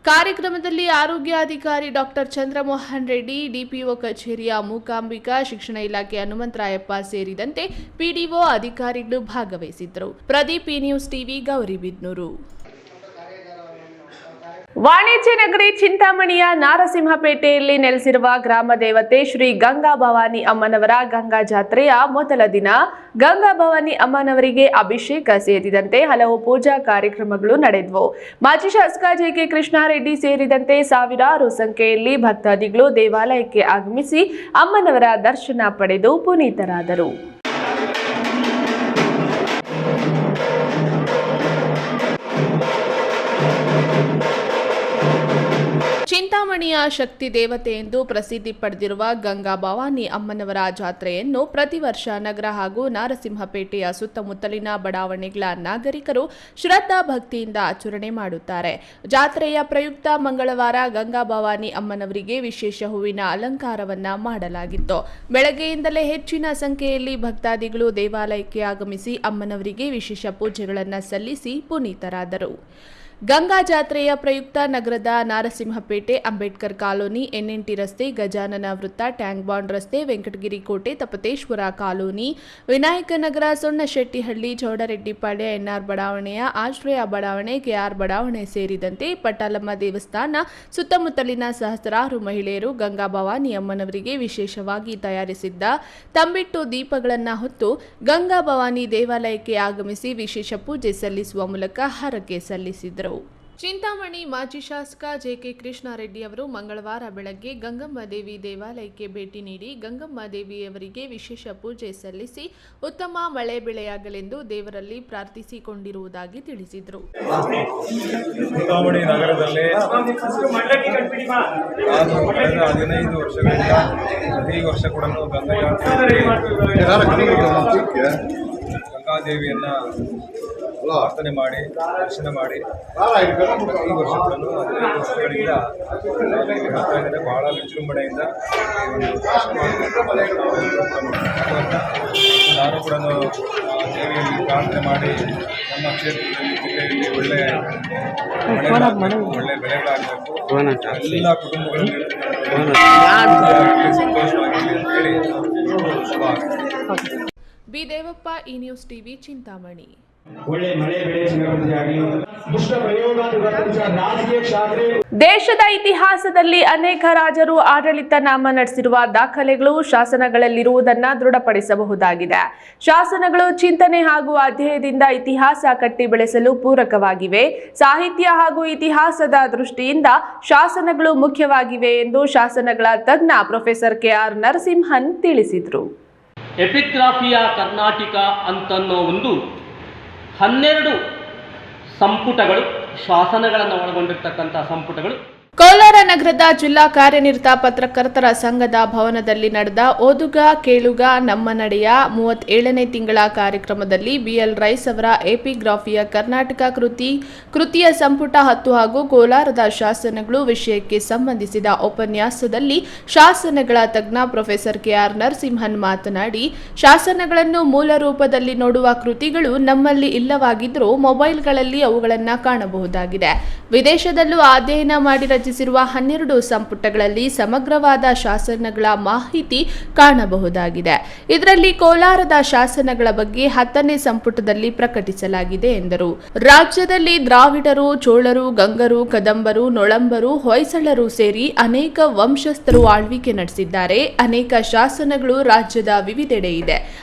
ಕಾರ್ಯಕ್ರಮದಲ್ಲಿ ಆರೋಗ್ಯಾಧಿಕಾರಿ ಡಾಕ್ಟರ್ ಚಂದ್ರಮೋಹನ್ ರೆಡ್ಡಿ, DPO ಕಚೇರಿಯ ಮೂಕಾಂಬಿಕಾ, ಶಿಕ್ಷಣ ಇಲಾಖೆ ಹನುಮಂತರಾಯಪ್ಪ ಸೇರಿದಂತೆ PDO ಅಧಿಕಾರಿಗಳು ಭಾಗವಹಿಸಿದ್ದರು. Pradeep, news TV, Gauribidanur. ವಾಣಿಜ್ಯ ನಗರಿ ಚಿಂತಾಮಣಿಯ ನಾರಸಿಂಹಪೇಟೆಯಲ್ಲಿ ನೆಲೆಸಿರುವ ಗ್ರಾಮ ದೇವತೆ ಶ್ರೀ ಗಂಗಾ ಭವಾನಿ ಅಮ್ಮನವರ ಗಂಗಾ ಜಾತ್ರೆಯ ಮೊದಲ ದಿನ ಗಂಗಾ ಭವಾನಿ ಅಮ್ಮನವರಿಗೆ ಅಭಿಷೇಕ ಸೇರಿದಂತೆ ಹಲವು ಪೂಜಾ ಕಾರ್ಯಕ್ರಮಗಳು ನಡೆದವು. ಮಾಜಿ ಶಾಸಕ JK ಕೃಷ್ಣಾರೆಡ್ಡಿ ಸೇರಿದಂತೆ ಸಾವಿರಾರು ಸಂಖ್ಯೆಯಲ್ಲಿ ಭಕ್ತಾದಿಗಳು ದೇವಾಲಯಕ್ಕೆ ಆಗಮಿಸಿ ಅಮ್ಮನವರ ದರ್ಶನ ಪಡೆದು ಪುನೀತರಾದರು. ಚಿಂತಾಮಣಿಯ ಶಕ್ತಿ ದೇವತೆ ಎಂದು ಪ್ರಸಿದ್ಧಿ ಪಡೆದಿರುವ ಗಂಗಾ ಭವಾನಿ ಅಮ್ಮನವರ ಜಾತ್ರೆಯನ್ನು ಪ್ರತಿ ವರ್ಷ ನಗರ ಹಾಗೂ ನಾರಸಿಂಹಪೇಟೆಯ ಸುತ್ತಮುತ್ತಲಿನ ಬಡಾವಣೆಗಳ ನಾಗರಿಕರು ಶ್ರದ್ಧಾ ಭಕ್ತಿಯಿಂದ ಆಚರಣೆ ಮಾಡುತ್ತಾರೆ. ಜಾತ್ರೆಯ ಪ್ರಯುಕ್ತ ಮಂಗಳವಾರ ಗಂಗಾ ಭವಾನಿ ಅಮ್ಮನವರಿಗೆ ವಿಶೇಷ ಹೂವಿನ ಅಲಂಕಾರವನ್ನ ಮಾಡಲಾಗಿತ್ತು. ಬೆಳಗ್ಗೆಯಿಂದಲೇ ಹೆಚ್ಚಿನ ಸಂಖ್ಯೆಯಲ್ಲಿ ಭಕ್ತಾದಿಗಳು ದೇವಾಲಯಕ್ಕೆ ಆಗಮಿಸಿ ಅಮ್ಮನವರಿಗೆ ವಿಶೇಷ ಪೂಜೆಗಳನ್ನು ಸಲ್ಲಿಸಿ ಪುನೀತರಾದರು. ಗಂಗಾ ಜಾತ್ರೆಯ ಪ್ರಯುಕ್ತ ನಗರದ ನಾರಸಿಂಹಪೇಟೆ, ಅಂಬೇಡ್ಕರ್ ಕಾಲೋನಿ, NNT ರಸ್ತೆ, ಗಜಾನನ ವೃತ್ತ, ಟ್ಯಾಂಕ್ ಬಾಂಡ್ ರಸ್ತೆ, ವೆಂಕಟಗಿರಿ ಕೋಟೆ, ತಪತೇಶ್ವರ ಕಾಲೋನಿ, ವಿನಾಯಕನಗರ, ಸೊಣ್ಣಶೆಟ್ಟಿಹಳ್ಳಿ, ಚೌಡರೆಡ್ಡಿಪಾಳ್ಯ, NR ಬಡಾವಣೆಯ ಆಶ್ರಯ ಬಡಾವಣೆ, KR ಬಡಾವಣೆ ಸೇರಿದಂತೆ ಪಟ್ಟಾಲಮ್ಮ ದೇವಸ್ಥಾನ ಸುತ್ತಮುತ್ತಲಿನ ಸಹಸ್ರಾರು ಮಹಿಳೆಯರು ಗಂಗಾ ಭವಾನಿ ಅಮ್ಮನವರಿಗೆ ವಿಶೇಷವಾಗಿ ತಯಾರಿಸಿದ್ದ ತಂಬಿಟ್ಟು ದೀಪಗಳನ್ನು ಹೊತ್ತು ಗಂಗಾ ಭವಾನಿ ದೇವಾಲಯಕ್ಕೆ ಆಗಮಿಸಿ ವಿಶೇಷ ಪೂಜೆ ಸಲ್ಲಿಸುವ ಮೂಲಕ ಹರಕೆ ಸಲ್ಲಿಸಿದರು. ಚಿಂತಾಮಣಿ ಮಾಜಿ ಶಾಸಕ JK ಕೃಷ್ಣಾರೆಡ್ಡಿ ಅವರು ಮಂಗಳವಾರ ಬೆಳಗ್ಗೆ ಗಂಗಮ್ಮ ದೇವಿ ದೇವಾಲಯಕ್ಕೆ ಭೇಟಿ ನೀಡಿ ಗಂಗಮ್ಮ ದೇವಿಯವರಿಗೆ ವಿಶೇಷ ಪೂಜೆ ಸಲ್ಲಿಸಿ ಉತ್ತಮ ಮಳೆ ಬೆಳೆಯಾಗಲೆಂದು ದೇವರಲ್ಲಿ ಪ್ರಾರ್ಥಿಸಿಕೊಂಡಿರುವುದಾಗಿ ತಿಳಿಸಿದರು. ಚಿಂತಾಮಣಿ ನಗರದಲ್ಲಿ 15 ವರ್ಷಗಳಿಂದ ಪ್ರತಿ ವರ್ಷ ಕೂಡ ಗಂಗಾದೇವಿಯನ್ನ ಪ್ರಾರ್ಥನೆ ಮಾಡಿ ದರ್ಶನ ಮಾಡಿ ಈ ವರ್ಷ ಕೂಡ 15 ವರ್ಷಗಳಿಂದ ಬಹಳ ವಿಜೃಂಭಣೆಯಿಂದ ನಾನು ಕೂಡ ದೇವಿಯಲ್ಲಿ ಪ್ರಾರ್ಥನೆ ಮಾಡಿ ನಮ್ಮ ಕ್ಷೇತ್ರದಲ್ಲಿ ಜಿಲ್ಲೆಯಲ್ಲಿ ಒಳ್ಳೆ ಬೆಳೆಗಳಾಗಬೇಕು, ಎಲ್ಲ ಕುಟುಂಬಗಳಲ್ಲಿ ಸಂತೋಷವಾಗಿ ಅಂತ ಹೇಳಿ ಶುಭ. B Devappa, news TV, Chintamani. ದೇಶದ ಇತಿಹಾಸದಲ್ಲಿ ಅನೇಕ ರಾಜರು ಆಡಳಿತ ನಾಮ ನಡೆಸಿರುವ ದಾಖಲೆಗಳು ಶಾಸನಗಳಲ್ಲಿರುವುದನ್ನು ದೃಢಪಡಿಸಬಹುದಾಗಿದೆ. ಶಾಸನಗಳು ಚಿಂತನೆ ಹಾಗೂ ಅಧ್ಯಯನದಿಂದ ಇತಿಹಾಸ ಕಟ್ಟಿ ಬೆಳೆಸಲು ಪೂರಕವಾಗಿವೆ. ಸಾಹಿತ್ಯ ಹಾಗೂ ಇತಿಹಾಸದ ದೃಷ್ಟಿಯಿಂದ ಶಾಸನಗಳು ಮುಖ್ಯವಾಗಿವೆ ಎಂದು ಶಾಸನಗಳ ತಜ್ಞ ಪ್ರೊಫೆಸರ್ KR ನರಸಿಂಹನ್ ತಿಳಿಸಿದರು. ಎಪಿಗ್ರಾಫಿಯಾ ಕರ್ನಾಟಕ ಅಂತನ್ನೋ ಒಂದು 12 ಸಂಪುಟಗಳು, ಶಾಸನಗಳನ್ನು ಒಳಗೊಂಡಿರ್ತಕ್ಕಂಥ ಸಂಪುಟಗಳು ಕೋಲಾರ ನಗರದ ಜಿಲ್ಲಾ ಕಾರ್ಯನಿರತ ಪತ್ರಕರ್ತರ ಸಂಘದ ಭವನದಲ್ಲಿ ನಡೆದ ಓದುಗ ಕೇಳುಗ ನಮ್ಮ ನಡೆಯ 37ನೇ ತಿಂಗಳ ಕಾರ್ಯಕ್ರಮದಲ್ಲಿ BL ರೈಸ್ ಅವರ ಎಪಿಗ್ರಾಫಿಯ ಕರ್ನಾಟಕ ಕೃತಿಯ ಸಂಪುಟ 10 ಹಾಗೂ ಕೋಲಾರದ ಶಾಸನಗಳು ವಿಷಯಕ್ಕೆ ಸಂಬಂಧಿಸಿದ ಉಪನ್ಯಾಸದಲ್ಲಿ ಶಾಸನಗಳ ತಜ್ಞ ಪ್ರೊಫೆಸರ್ KR ನರಸಿಂಹನ್ ಮಾತನಾಡಿ, ಶಾಸನಗಳನ್ನು ಮೂಲ ರೂಪದಲ್ಲಿ ನೋಡುವ ಕೃತಿಗಳು ನಮ್ಮಲ್ಲಿ ಇಲ್ಲವಾಗಿದ್ದರೂ ಮೊಬೈಲ್ಗಳಲ್ಲಿ ಅವುಗಳನ್ನು ಕಾಣಬಹುದಾಗಿದೆ. ವಿದೇಶದಲ್ಲೂ ಅಧ್ಯಯನ ಮಾಡಿ ರಚಿಸಿರುವ 12 ಸಂಪುಟಗಳಲ್ಲಿ ಸಮಗ್ರವಾದ ಶಾಸನಗಳ ಮಾಹಿತಿ ಕಾಣಬಹುದಾಗಿದೆ. ಇದರಲ್ಲಿ ಕೋಲಾರದ ಶಾಸನಗಳ ಬಗ್ಗೆ 10ನೇ ಸಂಪುಟದಲ್ಲಿ ಪ್ರಕಟಿಸಲಾಗಿದೆ ಎಂದರು. ರಾಜ್ಯದಲ್ಲಿ ದ್ರಾವಿಡರು, ಚೋಳರು, ಗಂಗರು, ಕದಂಬರು, ನೊಳಂಬರು, ಹೊಯ್ಸಳರು ಸೇರಿ ಅನೇಕ ವಂಶಸ್ಥರು ಆಳ್ವಿಕೆ ನಡೆಸಿದ್ದಾರೆ. ಅನೇಕ ಶಾಸನಗಳು ರಾಜ್ಯದ ವಿವಿಧೆಡೆ ಇದೆ,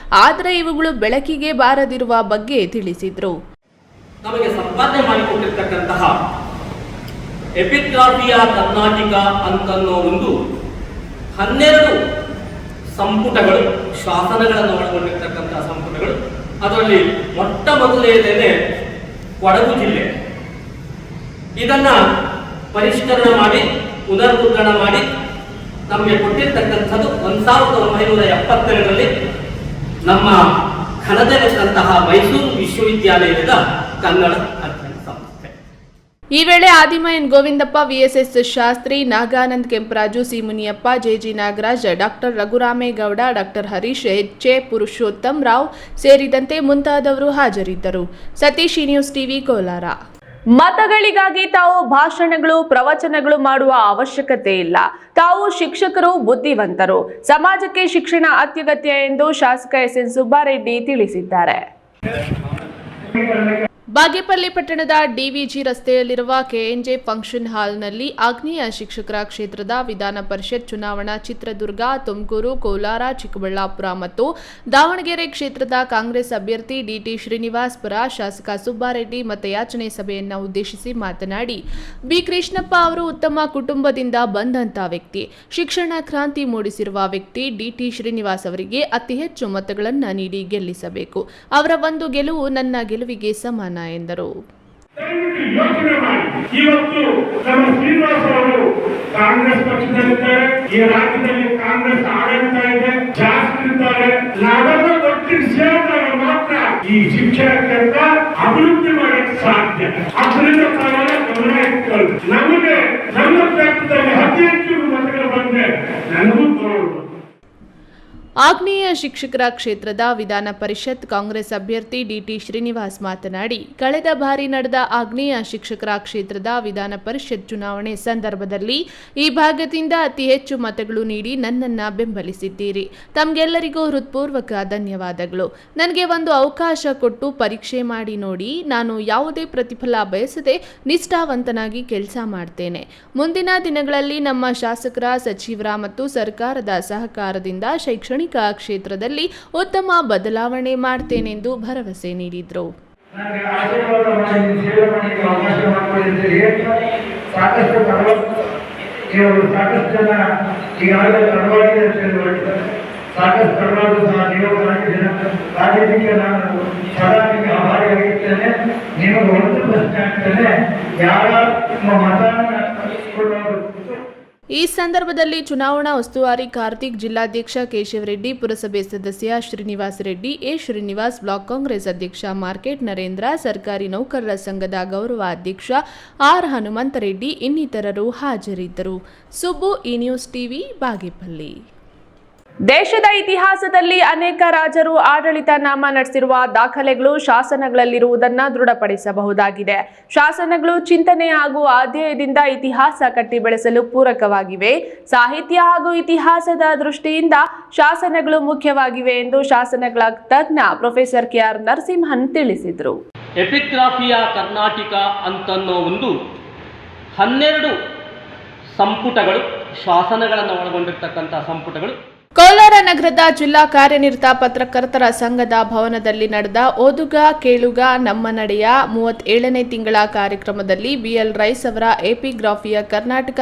ಆದರೆ ಇವುಗಳು ಬೆಳಕಿಗೆ ಬಾರದಿರುವ ಬಗ್ಗೆ ತಿಳಿಸಿದರು. ನಮಗೆ ಸಂಪಾದನೆ ಮಾಡಿಕೊಟ್ಟಿರ್ತಕ್ಕಂತಹ ಎಪಿಗ್ರಾಫಿಯಾ ಕರ್ನಾಟಕ ಅಂತನ್ನೋ ಒಂದು 12 ಸಂಪುಟಗಳು, ಶಾಸನಗಳನ್ನು ಒಳಗೊಂಡಿರ್ತಕ್ಕಂತಹ ಸಂಪುಟಗಳು. ಅದರಲ್ಲಿ ಮೊಟ್ಟ ಮೊದಲನೇದೇನೆ ಕೊಡಗು ಜಿಲ್ಲೆ. ಇದನ್ನ ಪರಿಷ್ಕರಣೆ ಮಾಡಿ ಪುನರ್ಮುದ್ರಣ ಮಾಡಿ ನಮಗೆ ಕೊಟ್ಟಿರ್ತಕ್ಕಂಥದ್ದು 1972ರಲ್ಲಿ ನಮ್ಮ ಘನತೆಯಂತಹ ಮೈಸೂರು ವಿಶ್ವವಿದ್ಯಾಲಯದ ಕನ್ನಡ ಅಧ್ಯಯನ ಸಂಸ್ಥೆ. ಈ ವೇಳೆ Aadima N Govindappa, VSS Shastri, Nagananda Kemparaju, C Muniyappa, JG Nagaraj, doctor Raghuramegowda, doctor Harish, H A. Purushottam Rao ಸೇರಿದಂತೆ ಮುಂತಾದವರು ಹಾಜರಿದ್ದರು. Satish, news TV, Kolar. ಮತಗಳಿಗಾಗಿ ತಾವು ಭಾಷಣಗಳು, ಪ್ರವಚನಗಳು ಮಾಡುವ ಅವಶ್ಯಕತೆ ಇಲ್ಲ. ತಾವು ಶಿಕ್ಷಕರು, ಬುದ್ಧಿವಂತರು. ಸಮಾಜಕ್ಕೆ ಶಿಕ್ಷಣ ಅತ್ಯಗತ್ಯ ಎಂದು ಶಾಸಕ ಎಸ್.ಎನ್. ಸುಬ್ಬಾರೆಡ್ಡಿ ತಿಳಿಸಿದ್ದಾರೆ. ಬಾಗೇಪಲ್ಲಿ ಪಟ್ಟಣದ ಡಿವಿಜಿ ರಸ್ತೆಯಲ್ಲಿರುವ ಕೆಎನ್ಜೆ ಫಂಕ್ಷನ್ ಹಾಲ್ನಲ್ಲಿ ಆಗ್ನೇಯ ಶಿಕ್ಷಕರ ಕ್ಷೇತ್ರದ ವಿಧಾನ ಪರಿಷತ್ ಚುನಾವಣಾ ಚಿತ್ರದುರ್ಗ, ತುಮಕೂರು, ಕೋಲಾರ, ಚಿಕ್ಕಬಳ್ಳಾಪುರ ಮತ್ತು ದಾವಣಗೆರೆ ಕ್ಷೇತ್ರದ ಕಾಂಗ್ರೆಸ್ ಅಭ್ಯರ್ಥಿ ಡಿಟಿ ಶ್ರೀನಿವಾಸ್ ಪರ ಶಾಸಕ ಸುಬ್ಬಾರೆಡ್ಡಿ ಮತಯಾಚನೆ ಸಭೆಯನ್ನು ಉದ್ದೇಶಿಸಿ ಮಾತನಾಡಿ, ಬಿ ಕೃಷ್ಣಪ್ಪ ಅವರು ಉತ್ತಮ ಕುಟುಂಬದಿಂದ ಬಂದಂತ ವ್ಯಕ್ತಿ, ಶಿಕ್ಷಣ ಕ್ರಾಂತಿ ಮೂಡಿಸಿರುವ ವ್ಯಕ್ತಿ. ಡಿಟಿ ಶ್ರೀನಿವಾಸ್ ಅವರಿಗೆ ಅತಿ ಹೆಚ್ಚು ಮತಗಳನ್ನು ನೀಡಿ ಗೆಲ್ಲಿಸಬೇಕು. ಅವರ ಒಂದು ಗೆಲುವು ನನ್ನ ಗೆಲುವಿಗೆ ಸಮಾನ ಎಂದರು. ಯೋಚನೆ ಮಾಡಿ, ಇವತ್ತು ನಮ್ಮ ಶ್ರೀನಿವಾಸ ಅವರು ಕಾಂಗ್ರೆಸ್ ಪಕ್ಷದಲ್ಲಿದ್ದಾರೆ. ಈ ರಾಜ್ಯದಲ್ಲಿ ಕಾಂಗ್ರೆಸ್ ಆಡಳಿತ ಇದೆ, ಜಾಸ್ತಿ ಇದ್ದಾರೆ. ನಾವೆಲ್ಲ ಒಟ್ಟಿಗೆ ಸೇರಿದಾಗ ಮಾತ್ರ ಈ ಶಿಕ್ಷಣ ಕ್ಷೇತ್ರ ಅಭಿವೃದ್ಧಿ ಮಾಡಕ್ಕೆ ಸಾಧ್ಯ. ಅದರಿಂದ ತಾವೆಲ್ಲ ಗಮನ ಇಟ್ಕೊಳ್ಳಿ. ನಮಗೆ ನಮ್ಮ ಕ್ಷೇತ್ರದಲ್ಲಿ 15 ಮತಗಳು ಬಂದ್ರೆ ನನಗೂ ತೋರು. ಆಗ್ನೇಯ ಶಿಕ್ಷಕರ ಕ್ಷೇತ್ರದ ವಿಧಾನ ಪರಿಷತ್ ಕಾಂಗ್ರೆಸ್ ಅಭ್ಯರ್ಥಿ ಡಿಟಿ ಶ್ರೀನಿವಾಸ್ ಮಾತನಾಡಿ, ಕಳೆದ ಬಾರಿ ನಡೆದ ಆಗ್ನೇಯ ಶಿಕ್ಷಕರ ಕ್ಷೇತ್ರದ ವಿಧಾನ ಪರಿಷತ್ ಚುನಾವಣೆ ಸಂದರ್ಭದಲ್ಲಿ ಈ ಭಾಗದಿಂದ ಅತಿ ಹೆಚ್ಚು ಮತಗಳು ನೀಡಿ ನನ್ನನ್ನು ಬೆಂಬಲಿಸಿದ್ದೀರಿ. ತಮಗೆಲ್ಲರಿಗೂ ಹೃತ್ಪೂರ್ವಕ ಧನ್ಯವಾದಗಳು. ನನಗೆ ಒಂದು ಅವಕಾಶ ಕೊಟ್ಟು ಪರೀಕ್ಷೆ ಮಾಡಿ ನೋಡಿ. ನಾನು ಯಾವುದೇ ಪ್ರತಿಫಲ ಬಯಸದೆ ನಿಷ್ಠಾವಂತನಾಗಿ ಕೆಲಸ ಮಾಡ್ತೇನೆ. ಮುಂದಿನ ದಿನಗಳಲ್ಲಿ ನಮ್ಮ ಶಾಸಕರ, ಸಚಿವರ ಮತ್ತು ಸರ್ಕಾರದ ಸಹಕಾರದಿಂದ ಶೈಕ್ಷಣಿಕ ಕ್ಷೇತ್ರದಲ್ಲಿ ಉತ್ತಮ ಬದಲಾವಣೆ ಮಾಡ್ತೇನೆಂದು ಭರವಸೆ ನೀಡಿದರು. ಈ ಸಂದರ್ಭದಲ್ಲಿ ಚುನಾವಣಾ ಉಸ್ತುವಾರಿ ಕಾರ್ತಿಕ್, ಜಿಲ್ಲಾಧ್ಯಕ್ಷ ಕೇಶವರೆಡ್ಡಿ, ಪುರಸಭೆ ಸದಸ್ಯ ಶ್ರೀನಿವಾಸ್ ರೆಡ್ಡಿ, ಎ ಶ್ರೀನಿವಾಸ್, ಬ್ಲಾಕ್ ಕಾಂಗ್ರೆಸ್ ಅಧ್ಯಕ್ಷ ಮಾರ್ಕೆಟ್ ನರೇಂದ್ರ, ಸರ್ಕಾರಿ ನೌಕರರ ಸಂಘದ ಗೌರವ ಅಧ್ಯಕ್ಷ ಆರ್ ಹನುಮಂತರೆಡ್ಡಿ ಇನ್ನಿತರರು ಹಾಜರಿದ್ದರು. ಸುಬ್ಬು, ಈ ನ್ಯೂಸ್ ಟಿವಿ, ಬಾಗೇಪಲ್ಲಿ. ದೇಶದ ಇತಿಹಾಸದಲ್ಲಿ ಅನೇಕ ರಾಜರು ಆಡಳಿತ ನಾಮ ನಡೆಸಿರುವ ದಾಖಲೆಗಳು ಶಾಸನಗಳಲ್ಲಿರುವುದನ್ನು ದೃಢಪಡಿಸಬಹುದಾಗಿದೆ. ಶಾಸನಗಳು ಚಿಂತನೆ ಹಾಗೂ ಅಧ್ಯಯನದಿಂದ ಇತಿಹಾಸ ಕಟ್ಟಿ ಬೆಳೆಸಲು ಪೂರಕವಾಗಿವೆ. ಸಾಹಿತ್ಯ ಹಾಗೂ ಇತಿಹಾಸದ ದೃಷ್ಟಿಯಿಂದ ಶಾಸನಗಳು ಮುಖ್ಯವಾಗಿವೆ ಎಂದು ಶಾಸನಗಳ ತಜ್ಞ ಪ್ರೊಫೆಸರ್ ಕೆ.ಆರ್. ನರಸಿಂಹನ್ ತಿಳಿಸಿದರು. ಎಪಿಗ್ರಾಫಿಯಾ ಕರ್ನಾಟಕ ಅಂತನ್ನೋ ಒಂದು 12 ಸಂಪುಟಗಳು, ಶಾಸನಗಳನ್ನು ಒಳಗೊಂಡಿರ್ತಕ್ಕಂಥ ಸಂಪುಟಗಳು ಕೋಲಾರ ನಗರದ ಜಿಲ್ಲಾ ಕಾರ್ಯನಿರತ ಪತ್ರಕರ್ತರ ಸಂಘದ ಭವನದಲ್ಲಿ ನಡೆದ ಓದುಗ ಕೇಳುಗ ನಮ್ಮ ನಡೆಯ 37ನೇ ತಿಂಗಳ ಕಾರ್ಯಕ್ರಮದಲ್ಲಿ ಬಿಎಲ್ ರೈಸ್ ಅವರ ಎಪಿಗ್ರಾಫಿಯ ಕರ್ನಾಟಕ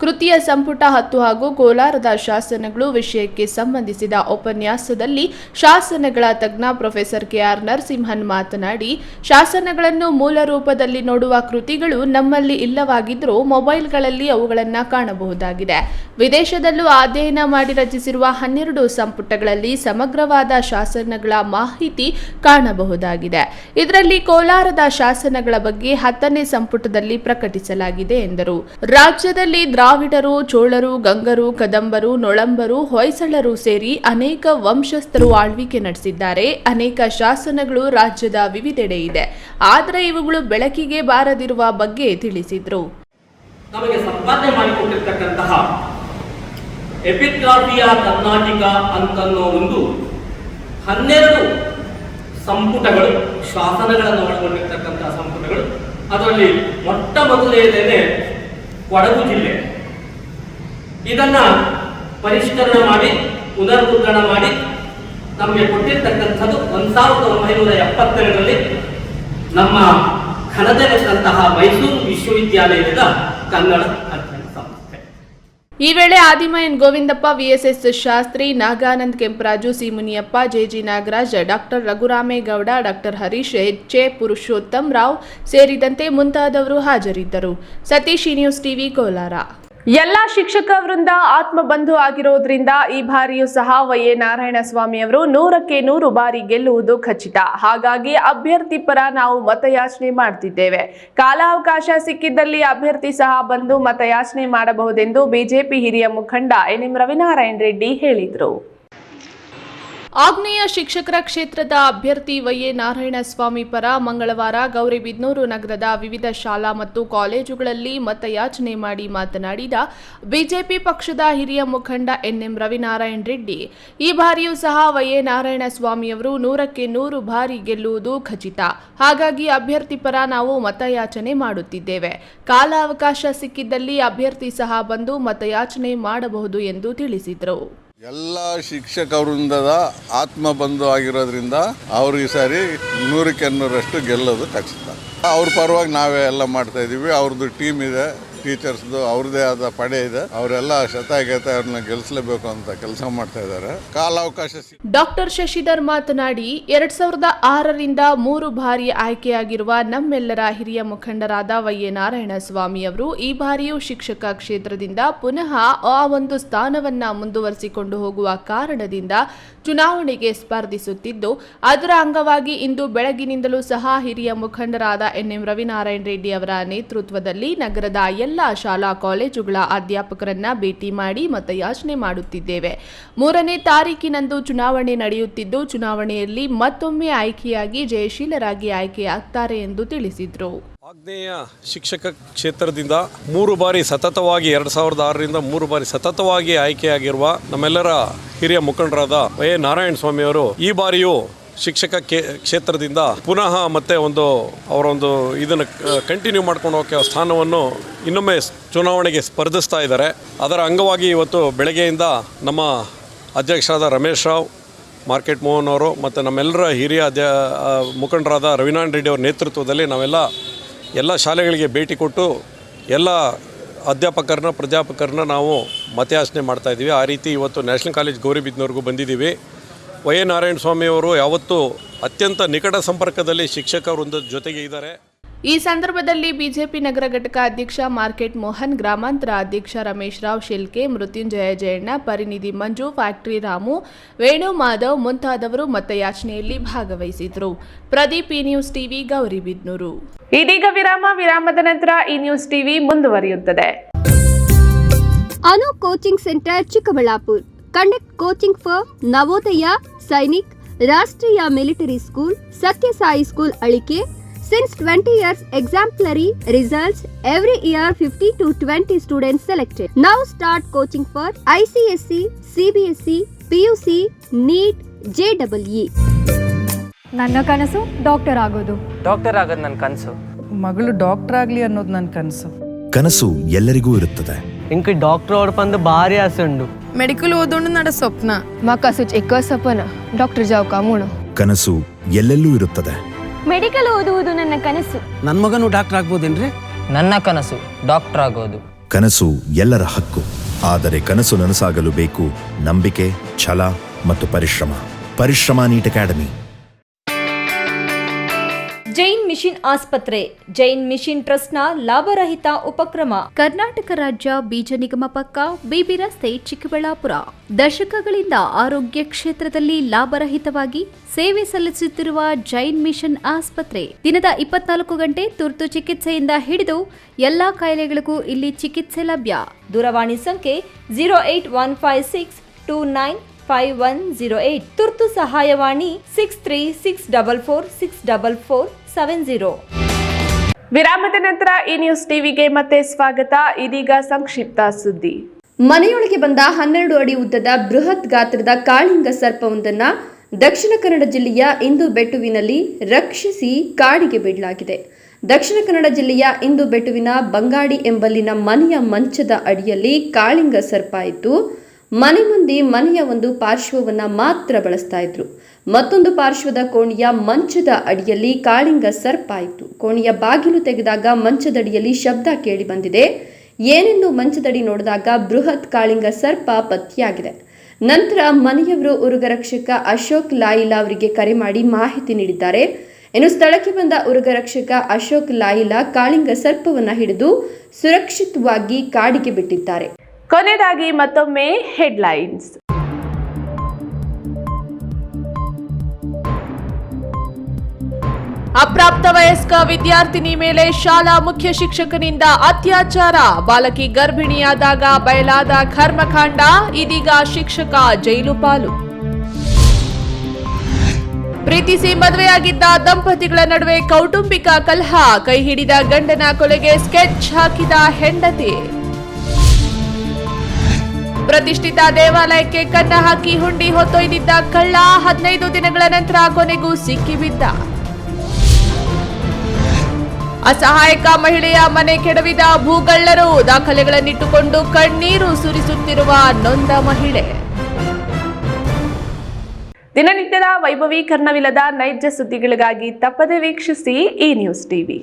ಕೃತಿಯ ಸಂಪುಟ 10 ಹಾಗೂ ಕೋಲಾರದ ಶಾಸನಗಳು ವಿಷಯಕ್ಕೆ ಸಂಬಂಧಿಸಿದ ಉಪನ್ಯಾಸದಲ್ಲಿ ಶಾಸನಗಳ ತಜ್ಞ ಪ್ರೊಫೆಸರ್ ಕೆಆರ್ ನರಸಿಂಹನ್ ಮಾತನಾಡಿ, ಶಾಸನಗಳನ್ನು ಮೂಲ ರೂಪದಲ್ಲಿ ನೋಡುವ ಕೃತಿಗಳು ನಮ್ಮಲ್ಲಿ ಇಲ್ಲವಾಗಿದ್ದರೂ ಮೊಬೈಲ್ಗಳಲ್ಲಿ ಅವುಗಳನ್ನು ಕಾಣಬಹುದಾಗಿದೆ. ವಿದೇಶದಲ್ಲೂ ಅಧ್ಯಯನ ಮಾಡಿ ರಚಿಸಿರುವ 12 ಸಂಪುಟಗಳಲ್ಲಿ ಸಮಗ್ರವಾದ ಶಾಸನಗಳ ಮಾಹಿತಿ ಕಾಣಬಹುದಾಗಿದೆ. ಇದರಲ್ಲಿ ಕೋಲಾರದ ಶಾಸನಗಳ ಬಗ್ಗೆ 10ನೇ ಸಂಪುಟದಲ್ಲಿ ಪ್ರಕಟಿಸಲಾಗಿದೆ ಎಂದರು. ರಾಜ್ಯದಲ್ಲಿ ದ್ರಾವಿಡರು, ಚೋಳರು, ಗಂಗರು, ಕದಂಬರು, ನೊಳಂಬರು, ಹೊಯ್ಸಳರು ಸೇರಿ ಅನೇಕ ವಂಶಸ್ಥರು ಆಳ್ವಿಕೆ ನಡೆಸಿದ್ದಾರೆ. ಅನೇಕ ಶಾಸನಗಳು ರಾಜ್ಯದ ವಿವಿಧೆಡೆ ಇದೆ. ಆದರೆ ಇವುಗಳು ಬೆಳಕಿಗೆ ಬಾರದಿರುವ ಬಗ್ಗೆ ತಿಳಿಸಿದರು. ನಮಗೆ ಸಂಪಾದನೆ ಮಾಡಿಕೊಟ್ಟಿರ್ತಕ್ಕಂತಹ ಎಪಿಗ್ರಾಫಿಯಾ ಕರ್ನಾಟಕ ಅಂತನ್ನೋ ಒಂದು 12 ಸಂಪುಟಗಳು, ಶಾಸನಗಳನ್ನು ಒಳಗೊಂಡಿರ್ತಕ್ಕಂತಹ ಸಂಪುಟಗಳು. ಅದರಲ್ಲಿ ಮೊಟ್ಟ ಮೊದಲನೇದೇನೆ ಕೊಡಗು ಜಿಲ್ಲೆ. ಇದನ್ನ ಪರಿಷ್ಕರಣೆ ಮಾಡಿ ಪುನರ್ಮುದ್ರಣ ಮಾಡಿ ನಮಗೆ ಕೊಟ್ಟಿರ್ತಕ್ಕಂಥದ್ದು 1972ರಲ್ಲಿ ನಮ್ಮ ಘನತೆಯಂತಹ ಮೈಸೂರು ವಿಶ್ವವಿದ್ಯಾಲಯದ ಕನ್ನಡ ಅಧ್ಯಯನ ಸಂಸ್ಥೆ. ಈ ವೇಳೆ Aadima N Govindappa, VSS Shastri, Nagananda Kemparaju, C Muniyappa, JG Nagaraj, doctor Raghuramegowda, doctor Harish, H A. Purushottam Rao ಸೇರಿದಂತೆ ಮುಂತಾದವರು ಹಾಜರಿದ್ದರು. Satish, news TV, Kolar. ಎಲ್ಲ ಶಿಕ್ಷಕ ವೃಂದ ಆತ್ಮಬಂಧು ಆಗಿರೋದ್ರಿಂದ ಈ ಬಾರಿಯೂ ಸಹ ವೈ.ಎ. ನಾರಾಯಣಸ್ವಾಮಿ ಅವರು 100ಕ್ಕೆ 100 ಬಾರಿ ಗೆಲ್ಲುವುದು ಖಚಿತ. ಹಾಗಾಗಿ ಅಭ್ಯರ್ಥಿ ಪರ ನಾವು ಮತಯಾಚನೆ ಮಾಡ್ತಿದ್ದೇವೆ. ಕಾಲಾವಕಾಶ ಸಿಕ್ಕಿದ್ದಲ್ಲಿ ಅಭ್ಯರ್ಥಿ ಸಹ ಬಂದು ಮತಯಾಚನೆ ಮಾಡಬಹುದೆಂದು ಬಿಜೆಪಿ ಹಿರಿಯ ಮುಖಂಡ ಎನ್.ಎಂ. ರವಿನಾರಾಯಣ ರೆಡ್ಡಿ ಹೇಳಿದರು. ಆಗ್ನೇಯ ಶಿಕ್ಷಕರ ಕ್ಷೇತ್ರದ ಅಭ್ಯರ್ಥಿ ವೈ.ಎ. ನಾರಾಯಣಸ್ವಾಮಿ ಪರ ಮಂಗಳವಾರ ಗೌರಿಬಿದನೂರು ನಗರದ ವಿವಿಧ ಶಾಲಾ ಮತ್ತು ಕಾಲೇಜುಗಳಲ್ಲಿ ಮತಯಾಚನೆ ಮಾಡಿ ಮಾತನಾಡಿದ ಬಿಜೆಪಿ ಪಕ್ಷದ ಹಿರಿಯ ಮುಖಂಡ ಎನ್.ಎಂ. ರವಿನಾರಾಯಣ ರೆಡ್ಡಿ, ಈ ಬಾರಿಯೂ ಸಹ ವೈ.ಎ. ನಾರಾಯಣಸ್ವಾಮಿಯವರು 100ಕ್ಕೆ 100 ಬಾರಿ ಗೆಲ್ಲುವುದು ಖಚಿತ. ಹಾಗಾಗಿ ಅಭ್ಯರ್ಥಿ ಪರ ನಾವು ಮತಯಾಚನೆ ಮಾಡುತ್ತಿದ್ದೇವೆ. ಕಾಲಾವಕಾಶ ಸಿಕ್ಕಿದ್ದಲ್ಲಿ ಅಭ್ಯರ್ಥಿ ಸಹ ಬಂದು ಮತಯಾಚನೆ ಮಾಡಬಹುದು ಎಂದು ತಿಳಿಸಿದರು. ಎಲ್ಲ ಶಿಕ್ಷಕ ವೃಂದದ ಆತ್ಮಬಂಧು ಆಗಿರೋದ್ರಿಂದ ಅವರು ಈ ಸಾರಿ 100ಕ್ಕೆ 100ರಷ್ಟು ಗೆಲ್ಲೋದು ಖಚಿತ. ಅವ್ರ ಪರವಾಗಿ ನಾವೇ ಎಲ್ಲ ಮಾಡ್ತಾ ಇದ್ದೀವಿ. ಅವ್ರದ್ದು ಟೀಮ್ ಇದೆ, ಟೀಚರ್ಸ್ದು ಅವ್ರದ್ದೇ ಆದ ಪಡೆ ಇದೆ. ಅವರೆಲ್ಲ ಶತಾಯಗತ ಅವ್ರನ್ನ ಗೆಲ್ಲಿಸಲೇಬೇಕು ಅಂತ ಕೆಲಸ ಮಾಡ್ತಾ ಇದ್ದಾರೆ. ಕಾಲಾವಕಾಶ. ಡಾಕ್ಟರ್ ಶಶಿಧರ್ ಮಾತನಾಡಿ 2006ರಿಂದ 3 ಬಾರಿ ಆಯ್ಕೆಯಾಗಿರುವ ನಮ್ಮೆಲ್ಲರ ಹಿರಿಯ ಮುಖಂಡರಾದ ವೈ.ಎ. ನಾರಾಯಣಸ್ವಾಮಿ ಅವರು ಈ ಬಾರಿಯೂ ಶಿಕ್ಷಕ ಕ್ಷೇತ್ರದಿಂದ ಪುನಃ ಆ ಒಂದು ಸ್ಥಾನವನ್ನ ಮುಂದುವರಿಸಿಕೊಂಡು ಹೋಗುವ ಕಾರಣದಿಂದ ಚುನಾವಣೆಗೆ ಸ್ಪರ್ಧಿಸುತ್ತಿದ್ದು, ಅದರ ಅಂಗವಾಗಿ ಇಂದು ಬೆಳಗಿನಿಂದಲೂ ಸಹ ಹಿರಿಯ ಮುಖಂಡರಾದ ಎನ್.ಎಂ. ರವಿನಾರಾಯಣ ರೆಡ್ಡಿ ಅವರ ನೇತೃತ್ವದಲ್ಲಿ ನಗರದ ಎಲ್ಲ ಶಾಲಾ ಕಾಲೇಜುಗಳ ಅಧ್ಯಾಪಕರನ್ನ ಭೇಟಿ ಮಾಡಿ ಮತಯಾಚನೆ ಮಾಡುತ್ತಿದ್ದೇವೆ. 3ನೇ ತಾರೀಕಿನಂದು ಚುನಾವಣೆ ನಡೆಯುತ್ತಿದ್ದು, ಚುನಾವಣೆಯಲ್ಲಿ ಮತ್ತೊಮ್ಮೆ ಆಯ್ಕೆಯಾಗಿ ಜಯಶೀಲರಾಗಿ ಆಯ್ಕೆಯಾಗ್ತಾರೆ ಎಂದು ತಿಳಿಸಿದರು. ಆಗ್ನೇಯ ಶಿಕ್ಷಕ ಕ್ಷೇತ್ರದಿಂದ 3 ಬಾರಿ ಸತತವಾಗಿ 2006ರಿಂದ 3 ಬಾರಿ ಸತತವಾಗಿ ಆಯ್ಕೆಯಾಗಿರುವ ನಮ್ಮೆಲ್ಲರ ಹಿರಿಯ ಮುಖಂಡರಾದ ವೈ.ಎ. ನಾರಾಯಣಸ್ವಾಮಿ ಅವರು ಈ ಬಾರಿಯೂ ಶಿಕ್ಷಕ ಕ್ಷೇತ್ರದಿಂದ ಪುನಃ ಮತ್ತೆ ಅವರೊಂದು ಇದನ್ನು ಕಂಟಿನ್ಯೂ ಮಾಡ್ಕೊಂಡು ಹೋಗೋ ಸ್ಥಾನವನ್ನು ಇನ್ನೊಮ್ಮೆ ಚುನಾವಣೆಗೆ ಸ್ಪರ್ಧಿಸ್ತಾ ಇದ್ದಾರೆ. ಅದರ ಅಂಗವಾಗಿ ಇವತ್ತು ಬೆಳಗ್ಗೆಯಿಂದ ನಮ್ಮ ಅಧ್ಯಕ್ಷರಾದ ರಮೇಶ್ ರಾವ್, ಮಾರ್ಕೆಟ್ ಮೋಹನ್ ಅವರು ಮತ್ತು ನಮ್ಮೆಲ್ಲರ ಹಿರಿಯ ಮುಖಂಡರಾದ ರವಿನಾರಾಯಣ ರೆಡ್ಡಿ ಅವರ ನೇತೃತ್ವದಲ್ಲಿ ಎಲ್ಲ ಶಾಲೆಗಳಿಗೆ ಭೇಟಿ ಕೊಟ್ಟು ಎಲ್ಲ ಅಧ್ಯಾಪಕರನ್ನ ಪ್ರಾಧ್ಯಾಪಕರನ್ನ ನಾವು ಮತಯಾಚನೆ ಮಾಡ್ತಾಯಿದ್ದೀವಿ. ಆ ರೀತಿ ಇವತ್ತು ನ್ಯಾಷನಲ್ ಕಾಲೇಜ್ ಗೌರಿಬಿದನೂರಿಗೂ ಬಂದಿದ್ದೀವಿ. ವೈ.ಎ. ನಾರಾಯಣಸ್ವಾಮಿ ಅವರು ಯಾವತ್ತೂ ಅತ್ಯಂತ ನಿಕಟ ಸಂಪರ್ಕದಲ್ಲಿ ಶಿಕ್ಷಕ ವೃಂದದ ಜೊತೆಗೆ ಇದ್ದಾರೆ. ಈ ಸಂದರ್ಭದಲ್ಲಿ ಬಿಜೆಪಿ ನಗರ ಘಟಕ ಅಧ್ಯಕ್ಷ ಮಾರ್ಕೆಟ್ ಮೋಹನ್, ಗ್ರಾಮಾಂತರ ಅಧ್ಯಕ್ಷ ರಮೇಶ್ ರಾವ್ ಶಿಲ್ಕೆ, ಮೃತ್ಯುಂಜಯ ಜಯಣ್ಣ, ಪರಿನಿಧಿ ಮಂಜು, ಫ್ಯಾಕ್ಟರಿ ರಾಮು, ವೇಣು ಮಾಧವ್ ಮುಂತಾದವರು ಮತಯಾಚನೆಯಲ್ಲಿ ಭಾಗವಹಿಸಿದರು. ಪ್ರದೀಪ್, ಈ ನ್ಯೂಸ್ ಟಿವಿ, ಗೌರಿಬಿದನೂರು. ಇದೀಗ ವಿರಾಮದ ನಂತರ ಈ ನ್ಯೂಸ್ ಟಿವಿ ಮುಂದುವರಿಯುತ್ತದೆ. Anu coaching centre Chikkaballapur conduct coaching for Navodaya, Sainik, Rashtriya military school, Sathya Sai school Alike. Since 20 years, exemplary results. Every year 50 to 20 students selected. Now start coaching for ICSC, CBSE, PUC, NEET, JEE. ನನ್ನ ಕನಸು ಡಾಕ್ಟರ್ ಆಗೋದು. Doctor ಆಗೋದು ನನ್ನ ಕನಸು. ಮಗಳು ಡಾಕ್ಟರ್ ಆಗಲಿ ಅನ್ನೋದು ನನ್ನ ಕನಸು. ಕನಸು ಎಲ್ಲರಿಗೂ ಇರುತ್ತದೆ. ಇಂಕ ಡಾಕ್ಟರ್ ಓಡ್ಪಂದು ಭಾರಿ ಆಸೆ ಉಂಡು. ಮೆಡಿಕಲ್ ಓದೋಣ ನಡ ಸ್ವಪ್ನ. ಮಾಕಾಸು ಎಕ್ಕ ಸಪನ ಡಾಕ್ಟರ್ ಜಾವ್ ಕಾಮೂಣ. ಕನಸು ಎಲ್ಲೆಲ್ಲೂ ಇರುತ್ತದೆ. ಮೆಡಿಕಲ್ ಓದುವುದು ನನ್ನ ಕನಸು. ನನ್ನ ಮಗನು ಡಾಕ್ಟರ್ ಆಗ್ಬೋದೇನ್ರಿ? ನನ್ನ ಕನಸು ಡಾಕ್ಟರ್ ಆಗೋದು. ಕನಸು ಎಲ್ಲರ ಹಕ್ಕು. ಆದರೆ ಕನಸು ನನಸಾಗಲು ಬೇಕು ನಂಬಿಕೆ, ಛಲ ಮತ್ತು ಪರಿಶ್ರಮ. Neat academy. ಜೈನ್ ಮಿಷನ್ ಆಸ್ಪತ್ರೆ, ಜೈನ್ ಮಿಷನ್ ಟ್ರಸ್ಟ್ನ ಲಾಭರಹಿತ ಉಪಕ್ರಮ. ಕರ್ನಾಟಕ ರಾಜ್ಯ ಬೀಜ ನಿಗಮ ಪಕ್ಕ, ಬಿಬಿ ರಸ್ತೆ, ಚಿಕ್ಕಬಳ್ಳಾಪುರ. ದಶಕಗಳಿಂದ ಆರೋಗ್ಯ ಕ್ಷೇತ್ರದಲ್ಲಿ ಲಾಭರಹಿತವಾಗಿ ಸೇವೆ ಸಲ್ಲಿಸುತ್ತಿರುವ ಜೈನ್ ಮಿಷನ್ ಆಸ್ಪತ್ರೆ ದಿನದ 24 ಗಂಟೆ ತುರ್ತು ಚಿಕಿತ್ಸೆಯಿಂದ ಹಿಡಿದು ಎಲ್ಲಾ ಕಾಯಿಲೆಗಳಿಗೂ ಇಲ್ಲಿ ಚಿಕಿತ್ಸೆ ಲಭ್ಯ. ದೂರವಾಣಿ ಸಂಖ್ಯೆ 08156295108. ತುರ್ತು ಸಹಾಯವಾಣಿ 6364464470. ವಿರಾಮದ ನಂತರ ಈ ನ್ಯೂಸ್ ಟಿವಿಗೆ ಮತ್ತೆ ಸ್ವಾಗತ. ಇದೀಗ ಸಂಕ್ಷಿಪ್ತ ಸುದ್ದಿ. ಮನೆಯೊಳಗೆ ಬಂದ 12 ಅಡಿ ಉದ್ದದ ಬೃಹತ್ ಗಾತ್ರದ ಕಾಳಿಂಗ ಸರ್ಪವೊಂದನ್ನು ದಕ್ಷಿಣ ಕನ್ನಡ ಜಿಲ್ಲೆಯ ಇಂದು ಬೆಟ್ಟುವಿನಲ್ಲಿ ರಕ್ಷಿಸಿ ಕಾಡಿಗೆ ಬಿಡಲಾಗಿದೆ. ದಕ್ಷಿಣ ಕನ್ನಡ ಜಿಲ್ಲೆಯ ಇಂದು ಬೆಟ್ಟುವಿನ ಬಂಗಾಡಿ ಎಂಬಲ್ಲಿನ ಮನೆಯ ಮಂಚದ ಅಡಿಯಲ್ಲಿ ಕಾಳಿಂಗ ಸರ್ಪ ಇದ್ದು, ಮನೆ ಮುಂದೆ ಮನೆಯ ಒಂದು ಪಾರ್ಶ್ವವನ್ನು ಮಾತ್ರ ಬಳಸ್ತಾ ಇದ್ರು. ಮತ್ತೊಂದು ಪಾರ್ಶ್ವದ ಕೋಣೆಯ ಮಂಚದ ಅಡಿಯಲ್ಲಿ ಕಾಳಿಂಗ ಸರ್ಪ ಇತ್ತು. ಕೋಣೆಯ ಬಾಗಿಲು ತೆಗೆದಾಗ ಮಂಚದಡಿಯಲ್ಲಿ ಶಬ್ದ ಕೇಳಿ ಬಂದಿದೆ. ಏನೆಂದು ಮಂಚದಡಿ ನೋಡಿದಾಗ ಬೃಹತ್ ಕಾಳಿಂಗ ಸರ್ಪ ಪತ್ತೆಯಾಗಿದೆ. ನಂತರ ಮನೆಯವರು ಉರುಗರಕ್ಷಕ ಅಶೋಕ್ ಲಾಯಿಲಾ ಅವರಿಗೆ ಕರೆ ಮಾಡಿ ಮಾಹಿತಿ ನೀಡಿದ್ದಾರೆ. ಇನ್ನು ಸ್ಥಳಕ್ಕೆ ಬಂದ ಉರುಗರಕ್ಷಕ ಅಶೋಕ್ ಲಾಯಿಲಾ ಕಾಳಿಂಗ ಸರ್ಪವನ್ನು ಹಿಡಿದು ಸುರಕ್ಷಿತವಾಗಿ ಕಾಡಿಗೆ ಬಿಟ್ಟಿದ್ದಾರೆ. ಕೊನೆಯದಾಗಿ ಮತ್ತೊಮ್ಮೆ ಹೆಡ್ಲೈನ್ಸ್. ಅಪ್ರಾಪ್ತ ವಯಸ್ಕ ವಿದ್ಯಾರ್ಥಿನಿ ಮೇಲೆ ಶಾಲಾ ಮುಖ್ಯ ಶಿಕ್ಷಕನಿಂದ ಅತ್ಯಾಚಾರ. ಬಾಲಕಿ ಗರ್ಭಿಣಿಯಾದಾಗ ಬಯಲಾದ ಕರ್ಮಕಾಂಡ. ಇದೀಗ ಶಿಕ್ಷಕ ಜೈಲು ಪಾಲು. ಪ್ರೀತಿಸಿ ಮದುವೆಯಾಗಿದ್ದ ದಂಪತಿಗಳ ನಡುವೆ ಕೌಟುಂಬಿಕ ಕಲಹ. ಕೈ ಹಿಡಿದ ಗಂಡನ ಕೊಲೆಗೆ ಸ್ಕೆಚ್ ಹಾಕಿದ ಹೆಂಡತಿ. ಪ್ರತಿಷ್ಠಿತ ದೇವಾಲಯಕ್ಕೆ ಕನ್ನ ಹಾಕಿ ಹುಂಡಿ ಹೊತ್ತೊಯ್ದಿದ್ದ ಕಳ್ಳ. 15 ದಿನಗಳ ನಂತರ ಕೊನೆಗೂ ಸಿಕ್ಕಿಬಿದ್ದ. ಅಸಹಾಯಕ ಮಹಿಳೆಯ ಮನೆ ಕೆಡವಿದ ಭೂಗಳ್ಳರು. ದಾಖಲೆಗಳನ್ನಿಟ್ಟುಕೊಂಡು ಕಣ್ಣೀರು ಸುರಿಸುತ್ತಿರುವ ನೊಂದ ಮಹಿಳೆ. ದಿನನಿತ್ಯದ ವೈಭವೀಕರಣವಿಲ್ಲದ ನೈಜ ಸುದ್ದಿಗಳಿಗಾಗಿ ತಪ್ಪದೆ ವೀಕ್ಷಿಸಿ ಈ ನ್ಯೂಸ್ ಟಿವಿ.